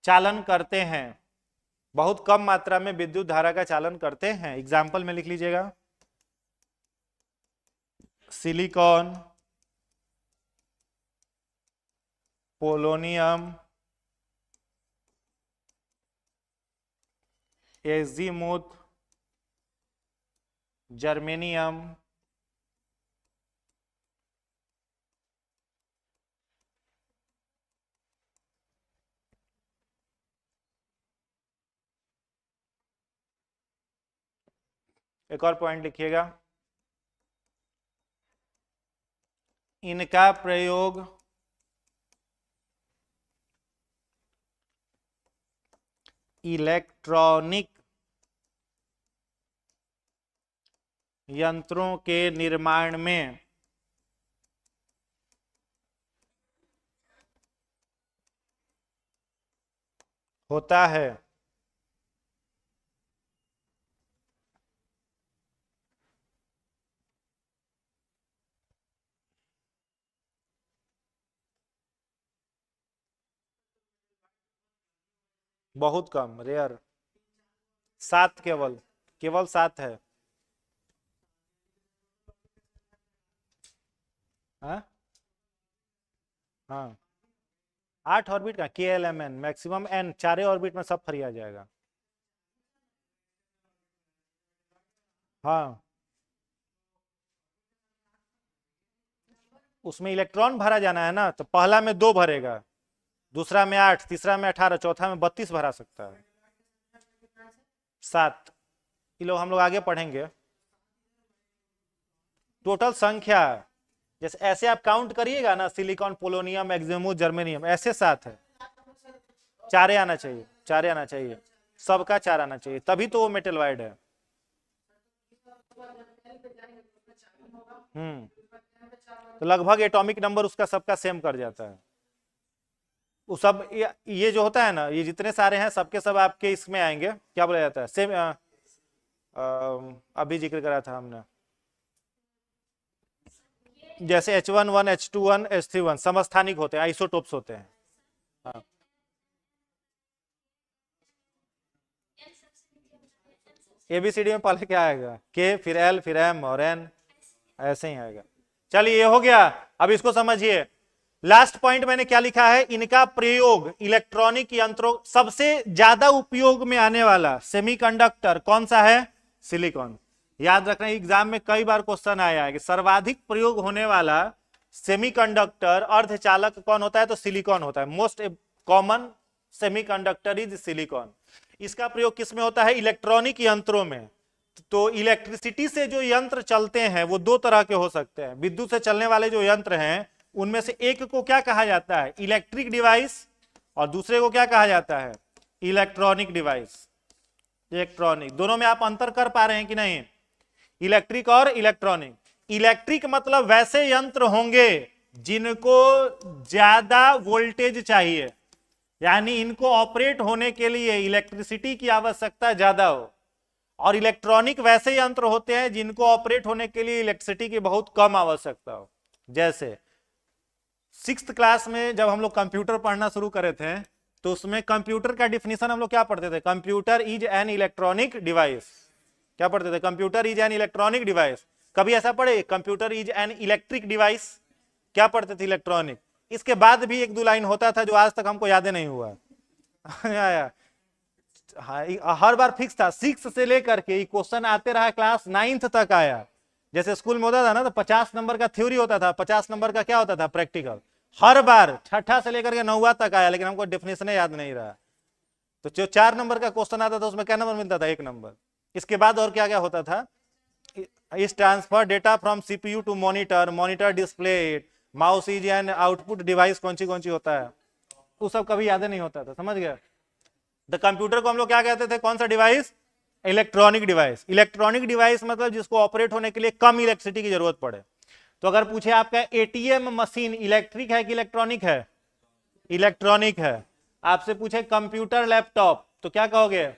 चालन करते हैं। बहुत कम मात्रा में विद्युत धारा का चालन करते हैं। एग्जाम्पल में लिख लीजिएगा, सिलिकॉन, पोलोनियम, एजीमुथ, जर्मेनियम, एक और पॉइंट लिखिएगा, इनका प्रयोग इलेक्ट्रॉनिक यंत्रों के निर्माण में होता है। बहुत कम, रेयर। 7 केवल, केवल 7 है। हाँ हाँ, 8 ऑर्बिट का KLMN, मैक्सिमम N, 4 ऑर्बिट में सब फ्री आ जाएगा। हाँ, उसमें इलेक्ट्रॉन भरा जाना है ना, तो पहला में 2 भरेगा, दूसरा में 8, तीसरा में 18, चौथा में 32 भरा सकता है। 7 किलो हम लोग आगे पढ़ेंगे। टोटल संख्या जैसे ऐसे आप काउंट करिएगा ना, सिलिकॉन, पोलोनियम, एक्जिमुथ, जर्मेनियम, ऐसे 7 है। 4 आना चाहिए, 4 आना चाहिए, सबका 4 आना चाहिए, तभी तो वो मेटलॉइड है। तो लगभग एटॉमिक नंबर उसका सबका सेम कर जाता है। वो सब ये जो होता है ना, ये जितने सारे हैं सबके सब आपके इसमें आएंगे, क्या बोला जाता है, सेम। अभी जिक्र करा था हमने, जैसे H1 H2 H3 समस्थानिक होते हैं, आइसोटोप्स होते हैं। हाँ। ABCD में पहले क्या आएगा? K, फिर L, फिर M और N, ऐसे ही आएगा। चलिए, ये हो गया। अब इसको समझिए। लास्ट पॉइंट मैंने क्या लिखा है? इनका प्रयोग इलेक्ट्रॉनिक यंत्रों, सबसे ज्यादा उपयोग में आने वाला सेमीकंडक्टर कौन सा है? सिलिकॉन। याद रखना, एग्जाम में कई बार क्वेश्चन आया है कि सर्वाधिक प्रयोग होने वाला सेमीकंडक्टर अर्धचालक कौन होता है? तो सिलिकॉन होता है। Most common semiconductor is silicon. इसका प्रयोग किस में होता है? इलेक्ट्रॉनिक यंत्रों में। तो इलेक्ट्रिसिटी से जो यंत्र चलते हैं वो 2 तरह के हो सकते हैं। विद्युत से चलने वाले जो यंत्र हैं उनमें से एक को क्या कहा जाता है? इलेक्ट्रिक डिवाइस, और दूसरे को क्या कहा जाता है? Electronic device. इलेक्ट्रॉनिक, दोनों में आप अंतर कर पा रहे हैं कि नहीं? इलेक्ट्रिक और इलेक्ट्रॉनिक। इलेक्ट्रिक मतलब वैसे यंत्र होंगे जिनको ज्यादा वोल्टेज चाहिए, यानी इनको ऑपरेट होने के लिए इलेक्ट्रिसिटी की आवश्यकता ज्यादा हो। और इलेक्ट्रॉनिक वैसे यंत्र होते हैं जिनको ऑपरेट होने के लिए इलेक्ट्रिसिटी की बहुत कम आवश्यकता हो। जैसे 6th क्लास में जब हम लोग कंप्यूटर पढ़ना शुरू करे थे, तो उसमें कंप्यूटर का डिफिनीशन हम लोग क्या पढ़ते थे? Computer is an electronic device. क्या पढ़ते थे? Computer is an electronic device. कभी ऐसा पढ़े computer is an electric device? क्या पढ़ते थे? इलेक्ट्रॉनिक। इसके बाद भी एक दो लाइन होता था जो आज तक हमको याद नहीं हुआ। आया हाँ, हर बार फिक्स था, 6 से लेकर के क्वेश्चन आते रहा, क्लास 9th तक आया। जैसे स्कूल में होता था ना, तो 50 नंबर का थ्योरी होता था, 50 नंबर का क्या होता था, प्रैक्टिकल। हर बार छठा से लेकर के 9वां तक आया, लेकिन हमको डेफिनेशन याद नहीं रहा। तो जो 4 नंबर का क्वेश्चन आता था उसमें क्या नंबर मिलता था, 1 नंबर। इसके बाद और क्या क्या होता था, इस transfer data from CPU to monitor, monitor display, mouse is and output device, कौन सी होता है, वो सब कभी याद नहीं होता था, समझ गया। तो कंप्यूटर को हम लोग क्या कहते थे, कौन सा device, electronic device. Electronic device मतलब जिसको ऑपरेट होने के लिए कम इलेक्ट्रिसिटी की जरूरत पड़े। तो अगर पूछे आपका एटीएम मशीन इलेक्ट्रिक है कि इलेक्ट्रॉनिक है, इलेक्ट्रॉनिक है। आपसे पूछे कंप्यूटर लैपटॉप तो क्या कहोगे,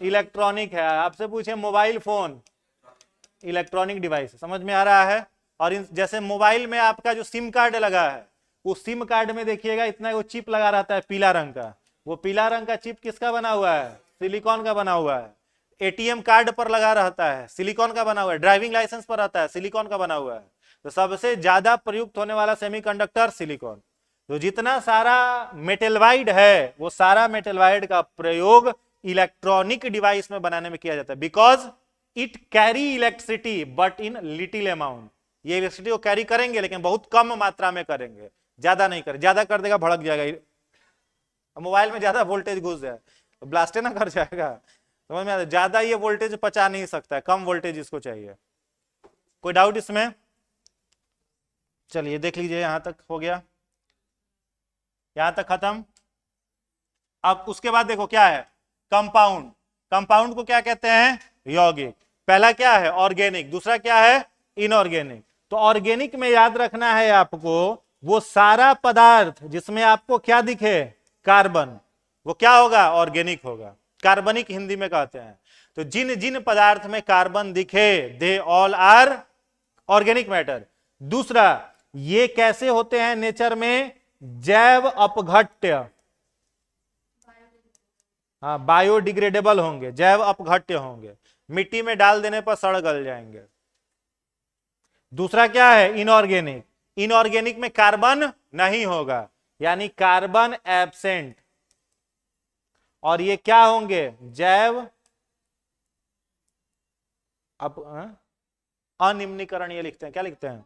इलेक्ट्रॉनिक है। आपसे पूछे मोबाइल फोन, इलेक्ट्रॉनिक डिवाइस। समझ में आ रहा है। और जैसे मोबाइल में आपका जो सिम कार्ड लगा है, उस सिम कार्ड में देखिएगा इतना वो चिप लगा रहता है पीला रंग का, वो पीला रंग का चिप किसका बना हुआ है, सिलिकॉन का बना हुआ है। एटीएम कार्ड पर लगा रहता है, सिलिकॉन का बना हुआ है। ड्राइविंग लाइसेंस पर रहता है, सिलिकॉन का बना हुआ है। तो सबसे ज्यादा प्रयुक्त होने वाला सेमीकंडक्टर सिलिकॉन। तो जितना सारा मेटलवाइड है, वो सारा मेटलवाइड का प्रयोग इलेक्ट्रॉनिक डिवाइस में बनाने में किया जाता है, because it carry electricity but in little amount. ये इलेक्ट्रिसिटी को कैरी करेंगे लेकिन बहुत कम मात्रा में करेंगे, ज्यादा नहीं करें, ज्यादा कर देगा भड़क जाएगा। मोबाइल में ज्यादा वोल्टेज घुस जाए तो ब्लास्ट ना कर जाएगा, समझ में आता है। ज्यादा ये वोल्टेज पचा नहीं सकता है, कम वोल्टेज इसको चाहिए। कोई डाउट इसमें? चलिए देख लीजिए, यहां तक हो गया, यहां तक खत्म। अब उसके बाद देखो क्या है, कंपाउंड। कंपाउंड को क्या कहते हैं, यौगिक। पहला क्या है, ऑर्गेनिक, दूसरा क्या है, इनऑर्गेनिक। तो ऑर्गेनिक में याद रखना है आपको, वो सारा पदार्थ जिसमें आपको क्या दिखे, कार्बन, वो क्या होगा, ऑर्गेनिक होगा। कार्बनिक हिंदी में कहते हैं। तो जिन जिन पदार्थ में कार्बन दिखे, they all are organic matter. दूसरा, ये कैसे होते हैं नेचर में, जैव अपघट्य, हाँ बायोडिग्रेडेबल होंगे, जैव अपघट्य होंगे, मिट्टी में डाल देने पर सड़ गल जाएंगे। दूसरा क्या है, इनऑर्गेनिक। इनऑर्गेनिक में कार्बन नहीं होगा, यानी कार्बन एब्सेंट। और ये क्या होंगे, जैव अनिम्नीकरण, ये लिखते हैं, क्या लिखते हैं,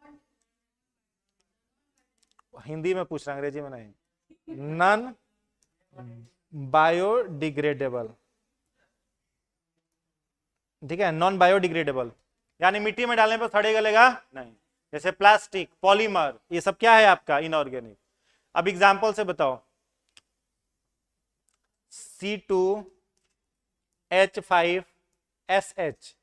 हिंदी में पूछ रहा, अंग्रेजी में नहीं, नॉन बायोडिग्रेडेबल, ठीक है, नॉन बायोडिग्रेडेबल, यानी मिट्टी में डालने पर सड़े गलेगा नहीं। जैसे प्लास्टिक, पॉलीमर, ये सब क्या है आपका, इनऑर्गेनिक। अब एग्जांपल से बताओ, C2H5SH,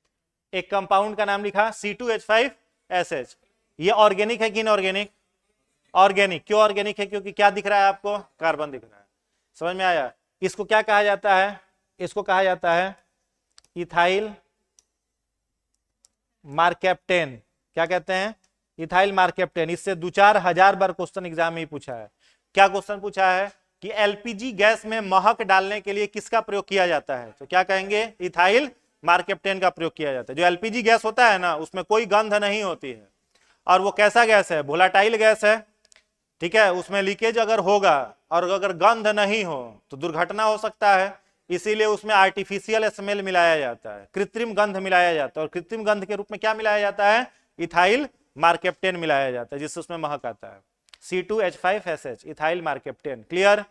एक कंपाउंड का नाम लिखा C2H5SH, ये ऑर्गेनिक है कि इनऑर्गेनिक, ऑर्गेनिक। क्यों ऑर्गेनिक है, क्योंकि क्या दिख रहा है आपको, कार्बन दिख रहा है। समझ में आया। इसको क्या कहा जाता है, इसको कहा जाता है इथाइल मार्केप्टेन। क्या कहते हैं, इथाइल मार्केप्टेन। इससे 2-4 हजार बार क्वेश्चन एग्जाम में ही पूछा है। क्या क्वेश्चन पूछा है कि एलपीजी गैस में महक डालने के लिए किसका प्रयोग किया जाता है, तो क्या कहेंगे, इथाइल मार्केप्टेन का प्रयोग किया जाता है। जो एलपीजी गैस होता है ना, उसमें कोई गंध नहीं होती है, और वो कैसा गैस है, वोलाटाइल गैस है, ठीक है। उसमें लीकेज अगर होगा और अगर गंध नहीं हो तो दुर्घटना हो सकता है, इसीलिए उसमें आर्टिफिशियल स्मेल मिलाया जाता है, कृत्रिम गंध मिलाया जाता है। और कृत्रिम गंध के रूप में क्या मिलाया जाता है, इथाइल मार्केप्टेन मिलाया जाता है, जिससे उसमें महक आता है। C2H5SH, ethyl मार्केप्टेन। क्लियर।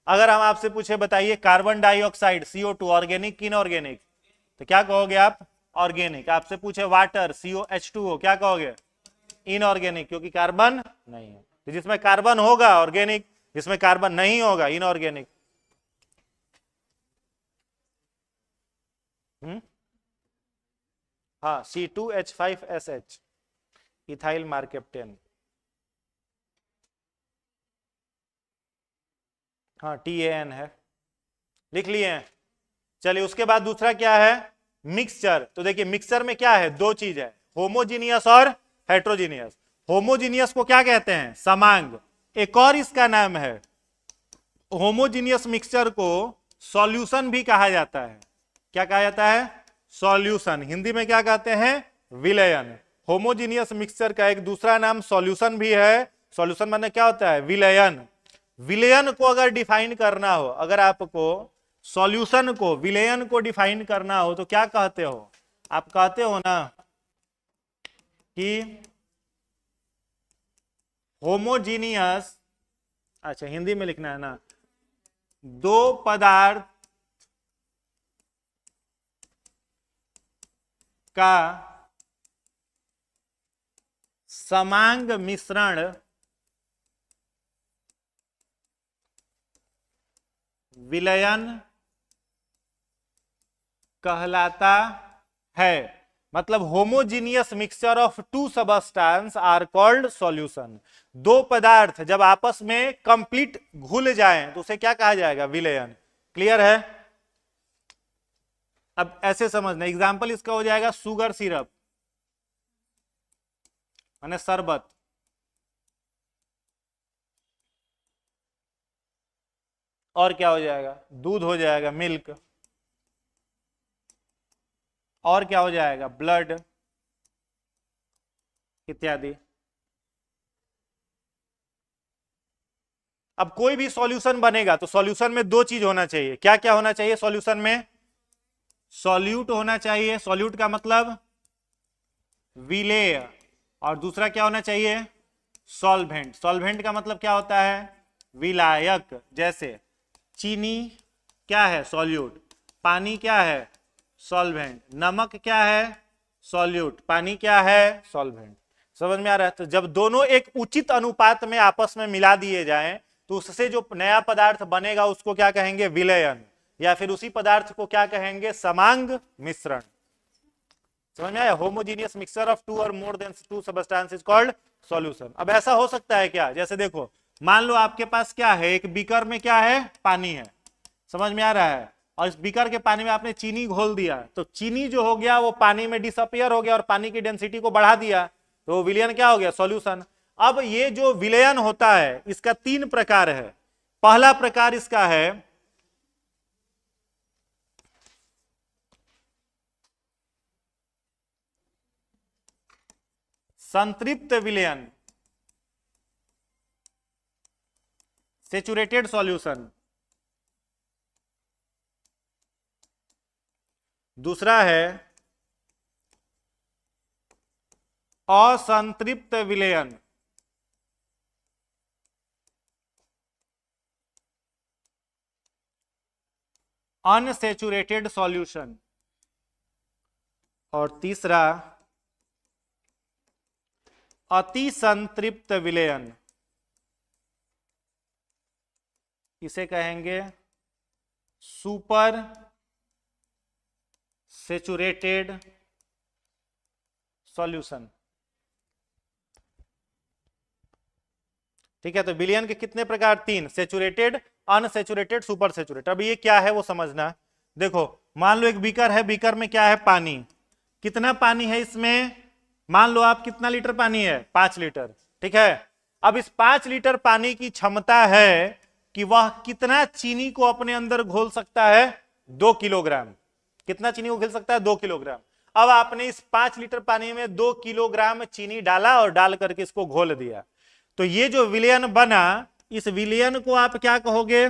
अगर हम आपसे पूछे बताइए कार्बन डाइऑक्साइड CO2 ऑर्गेनिक कि इनऑर्गेनिक, तो क्या कहोगे आप, ऑर्गेनिक। आपसे पूछे वाटर COH2O, क्या कहोगे, इनऑर्गेनिक, क्योंकि कार्बन नहीं है। तो जिसमें कार्बन होगा ऑर्गेनिक, जिसमें कार्बन नहीं होगा इनऑर्गेनिक। हाँ, C2H5SH, इथाइल मार्केप्टेन। हाँ, TAN है, लिख लिए। चलिए उसके बाद दूसरा क्या है, मिक्सचर। तो देखिए मिक्सचर में क्या है, 2 चीज है, होमोजीनियस और हेट्रोजीनियस। होमोजीनियस को क्या कहते हैं, समांग। एक और इसका नाम है, होमोजीनियस मिक्सचर को सॉल्यूशन भी कहा जाता है। क्या कहा जाता है, सॉल्यूशन। हिंदी में क्या कहते हैं, विलयन। होमोजीनियस मिक्सचर का एक दूसरा नाम सॉल्यूशन भी है सॉल्यूशन माने क्या होता है, विलयन। विलयन को अगर डिफाइन करना हो, अगर आपको सॉल्यूशन को, विलयन को डिफाइन करना हो तो क्या कहते हो, आप कहते हो ना कि होमोजीनियस, अच्छा हिंदी में लिखना है ना, दो पदार्थ का समांग मिश्रण विलयन कहलाता है। मतलब homogeneous mixture of two substance are called solution. दो पदार्थ जब आपस में कंप्लीट घुल जाएं तो उसे क्या कहा जाएगा, विलयन। क्लियर है? अब ऐसे समझना, एग्जांपल इसका हो जाएगा शुगर सिरप माने शरबत, और क्या हो जाएगा, दूध हो जाएगा, मिल्क, और क्या हो जाएगा, ब्लड इत्यादि। अब कोई भी सॉल्यूशन बनेगा तो सॉल्यूशन में दो चीज होना चाहिए। क्या क्या होना चाहिए सॉल्यूशन में? सॉल्यूट होना चाहिए, सॉल्यूट का मतलब विलेय, और दूसरा क्या होना चाहिए, सॉल्वेंट। सॉल्वेंट का मतलब क्या होता है, विलायक। जैसे चीनी क्या है, सॉल्यूट। पानी क्या है, सॉल्वेंट। नमक क्या है, सॉल्यूट। पानी क्या है, सॉल्वेंट। समझ में आ रहा है? तो जब दोनों एक उचित अनुपात में आपस में मिला दिए जाएं तो उससे जो नया पदार्थ बनेगा उसको क्या कहेंगे, विलयन, या फिर उसी पदार्थ को क्या कहेंगे, समांग मिश्रण। समझ में आया? Homogeneous mixture of two or more than two substance is called solution. अब ऐसा हो सकता है क्या, जैसे देखो मान लो आपके पास क्या है, एक बीकर में क्या है, पानी है। समझ में आ रहा है? और इस बीकर के पानी में आपने चीनी घोल दिया, तो चीनी जो हो गया वो पानी में डिसअपियर हो गया और पानी की डेंसिटी को बढ़ा दिया, तो विलयन क्या हो गया, सॉल्यूशन। अब ये जो विलयन होता है इसका तीन प्रकार है। पहला प्रकार इसका है संतृप्त विलयन, सेचुरेटेड सॉल्यूशन। दूसरा है असंतृप्त विलयन, अनसेचुरेटेड सॉल्यूशन। और तीसरा अति संतृप्त विलयन, इसे कहेंगे सुपर सेचुरेटेड सॉल्यूशन। ठीक है, तो विलयन के कितने प्रकार, तीन, सेचुरेटेड, अनसेचुरेटेड, सुपर सेचुरेटेड। अब ये क्या है वो समझना। देखो मान लो एक बीकर है, बीकर में क्या है, पानी। कितना पानी है इसमें, मान लो आप कितना लीटर पानी है, 5 लीटर। ठीक है, अब इस 5 लीटर पानी की क्षमता है कि वह कितना चीनी को अपने अंदर घोल सकता है, 2 किलोग्राम। कितना चीनी को घोल सकता है, 2 किलोग्राम। अब आपने इस 5 लीटर पानी में 2 किलोग्राम चीनी डाला और डाल करके इसको घोल दिया, तो ये जो विलयन बना, इस विलयन को आप क्या कहोगे,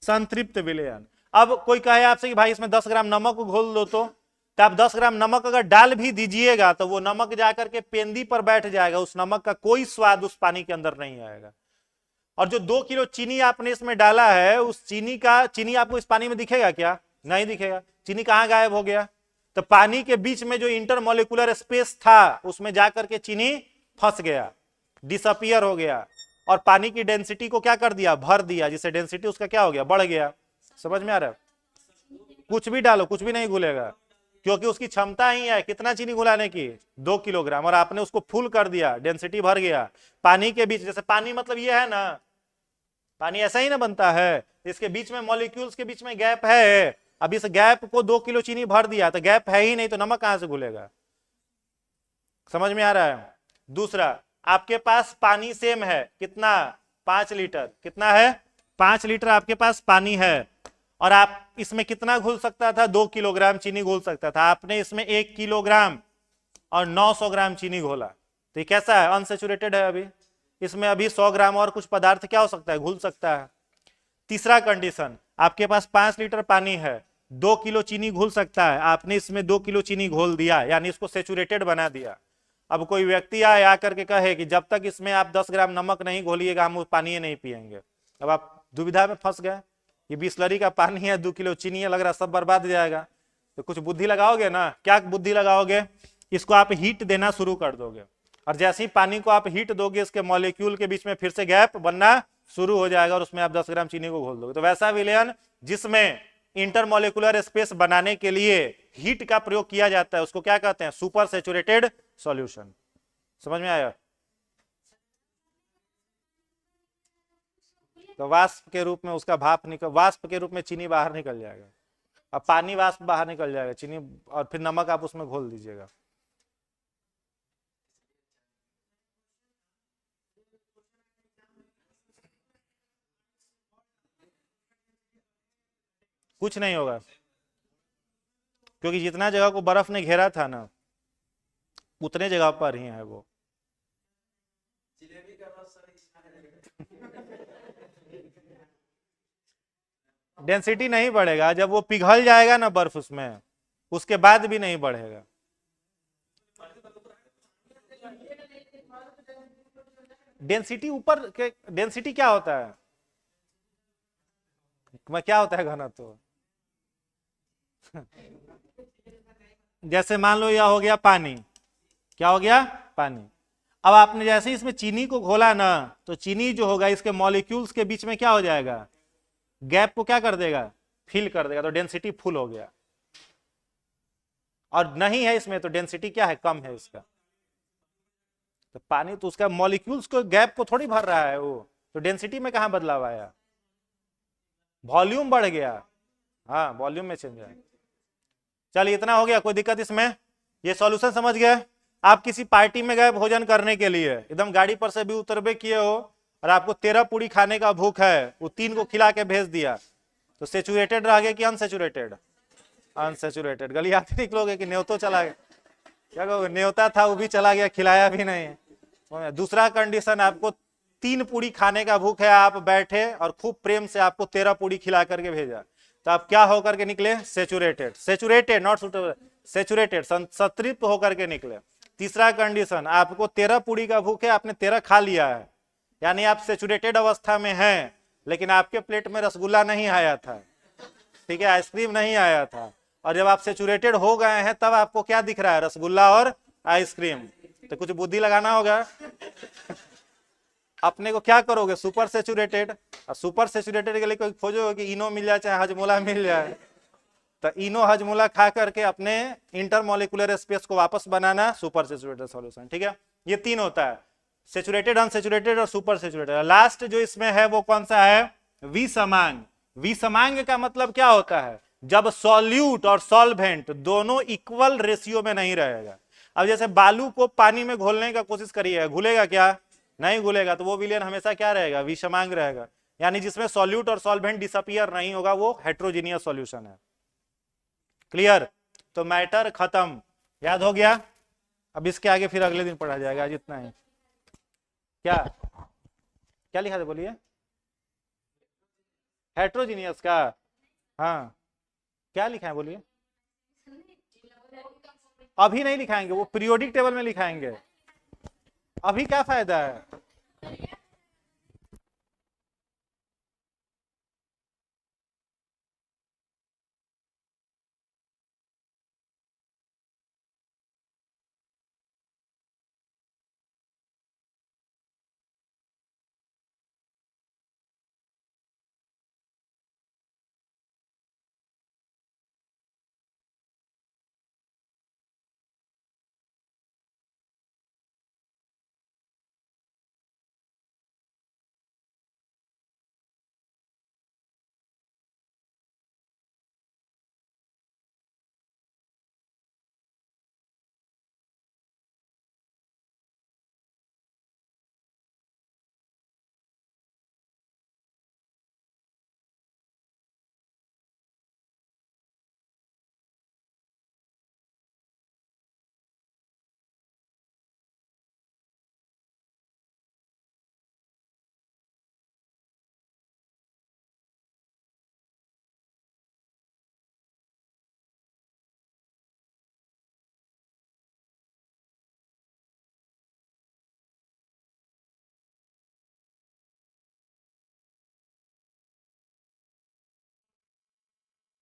संतृप्त विलयन। अब कोई कहे आपसे कि भाई इसमें 10 ग्राम नमक घोल दो, तो आप 10 ग्राम नमक अगर डाल भी दीजिएगा तो वो नमक जाकर के पेंदी पर बैठ जाएगा, उस नमक का कोई स्वाद उस पानी के अंदर नहीं आएगा। और जो 2 किलो चीनी आपने इसमें डाला है, उस चीनी आपको इस पानी में दिखेगा क्या, नहीं दिखेगा। चीनी कहां गायब हो गया, तो पानी के बीच में जो इंटरमोलिकुलर स्पेस था उसमें जाकर के चीनी फंस गया, डिसअपियर हो गया, और पानी की डेंसिटी को क्या कर दिया, भर दिया, जिससे डेंसिटी उसका क्या हो गया, बढ़ गया। समझ में आ रहा है? कुछ भी डालो कुछ भी नहीं घुलेगा, क्योंकि उसकी क्षमता ही है कितना चीनी घुलाने की, 2 किलोग्राम, और आपने उसको फुल कर दिया, डेंसिटी भर गया। पानी के बीच, जैसे पानी मतलब ये है ना, पानी ऐसा ही ना बनता है, इसके बीच में मॉलिक्यूल्स के बीच में गैप है। अब इस गैप को 2 किलो चीनी भर दिया, तो गैप है ही नहीं, तो नमक कहां से घुलेगा। समझ में आ रहा है? दूसरा, आपके पास पानी सेम है, कितना, 5 लीटर। कितना है, 5 लीटर आपके पास पानी है, और आप इसमें कितना घुल सकता था, 2 किलोग्राम चीनी घुल सकता था। आपने इसमें 1 किलोग्राम और 900 ग्राम चीनी घोला, तो ये कैसा है, अनसेचुरेटेड है अभी। इसमें अभी 100 ग्राम और कुछ पदार्थ क्या हो सकता है, घुल सकता है। तीसरा कंडीशन, आपके पास 5 लीटर पानी है, 2 किलो चीनी घुल सकता है, आपने इसमें 2 किलो चीनी घोल दिया, यानी इसको सेचुरेटेड बना दिया। अब कोई व्यक्ति आए आकर के कहे कि जब तक इसमें आप 10 ग्राम नमक नहीं घोलिएगा हम पानी नहीं पिएंगे। अब आप दुविधा में फंस गए, ये बिस्लरी का पानी है, 2 किलो चीनी है, लग रहा सब बर्बाद हो जाएगा। तो कुछ बुद्धि लगाओगे ना, क्या बुद्धि लगाओगे, इसको आप हीट देना शुरू कर दोगे, और जैसे ही पानी को आप हीट दोगे इसके मॉलिक्यूल के बीच में फिर से गैप बनना शुरू हो जाएगा और उसमें आप 10 ग्राम चीनी को घोल दोगे। तो वैसा विलयन जिसमें इंटरमॉलिक्यूलर स्पेस बनाने के लिए हीट का प्रयोग किया जाता है उसको क्या कहते हैं, सुपर सैचुरेटेड सॉल्यूशन। समझ में आया? तो वाष्प के रूप में उसका भाप निकल, वाष्प के रूप में चीनी बाहर निकल जाएगा, अब पानी वाष्प बाहर निकल जाएगा, चीनी और फिर नमक आप उसमें घोल दीजिएगा। कुछ नहीं होगा, क्योंकि जितना जगह को बर्फ ने घेरा था ना उतने जगह पर ही है वो। डेंसिटी नहीं बढ़ेगा, जब वो पिघल जाएगा ना बर्फ उसमें, उसके बाद भी नहीं बढ़ेगा। डेंसिटी ऊपर के, डेंसिटी क्या होता है, क्या होता है घनत्व? जैसे मान लो यह हो गया पानी, क्या हो गया, पानी। अब आपने जैसे इसमें चीनी को घोला ना, तो चीनी जो होगा इसके मॉलिक्यूल्स के बीच में क्या हो जाएगा, गैप को क्या कर देगा, फिल कर देगा, तो डेंसिटी फुल हो गया। और नहीं है इसमें तो डेंसिटी क्या है, कम है इसका। तो पानी तो उसका मॉलिक्यूल्स को गैप को थोड़ी भर रहा है वो, तो डेंसिटी में कहां बदलाव आया, वॉल्यूम बढ़ गया। हाँ, वॉल्यूम में चेंज आया। चलिए इतना हो गया, कोई दिक्कत इसमें? ये सॉल्यूशन समझ गए? आप किसी पार्टी में गए भोजन करने के लिए, एकदम गाड़ी पर से भी उतरबे किए हो और आपको 13 पूड़ी खाने का भूख है, वो 3 को खिला के भेज दिया, तो सेचुरेटेड रह गया कि अनसेचुरेटेड? अनसेचुरेटेड। गली आते निकलोगे कि न्योतो चला गया, क्या कहोगे, न्योता था वो भी चला गया, खिलाया भी नहीं। दूसरा कंडीशन, आपको 3 पूड़ी खाने का भूख है, आप बैठे और खूब प्रेम से आपको 13 पूड़ी खिला करके भेजा, तो आप क्या होकर के निकले, saturated. Saturated not suitable, saturated, संतृप्त होकर के निकले। तीसरा कंडीशन, आपको 13 पूड़ी का भूख है, आपने 13 खा लिया है, यानी आप सेचुरेटेड अवस्था में हैं, लेकिन आपके प्लेट में रसगुल्ला नहीं आया था, ठीक है, आइसक्रीम नहीं आया था, और जब आप सेचुरेटेड हो गए हैं तब आपको क्या दिख रहा है, रसगुल्ला और आइसक्रीम। तो कुछ बुद्धि लगाना होगा। अपने को क्या करोगे, सुपर सेचुरेटेड। और सुपर सेचुरेटेड के लिए कोई खोजोगे कि इनो मिल जाए चाहे हजमोला मिल जाए, तो इनो हजमोला खा करके अपने इंटरमॉलिक्यूलर स्पेस को वापस बनाना, सुपर सेचुरेटेड सॉल्यूशन। ठीक है, ये 3 होता है, सेचुरेटेड, अनसेचुरेटेड और सुपर सेचुरेटेड। लास्ट जो इसमें है वो कौन सा है, विषमांग। विषमांग का मतलब क्या होता है, जब सॉल्यूट और सॉल्वेंट दोनों इक्वल रेशियो में नहीं रहेगा। अब जैसे बालू को पानी में घोलने का कोशिश करिए, घुलेगा क्या, नहीं घुलेगा, तो वो विलयन हमेशा क्या रहेगा, विषमांग रहेगा, यानी जिसमें सॉल्यूट और सॉल्वेंट डिसअपियर नहीं होगा, वो हेट्रोजीनियस सॉल्यूशन है। क्लियर? तो मैटर खत्म, याद हो गया। अब इसके आगे फिर अगले दिन पढ़ा जाएगा, आज इतना ही। क्या क्या लिखा था, बोलिए? हेट्रोजीनियस का, हाँ, क्या लिखा है बोलिए? अभी नहीं लिखाएंगे, वो पीरियोडिक टेबल में लिखाएंगे, अभी क्या फायदा है।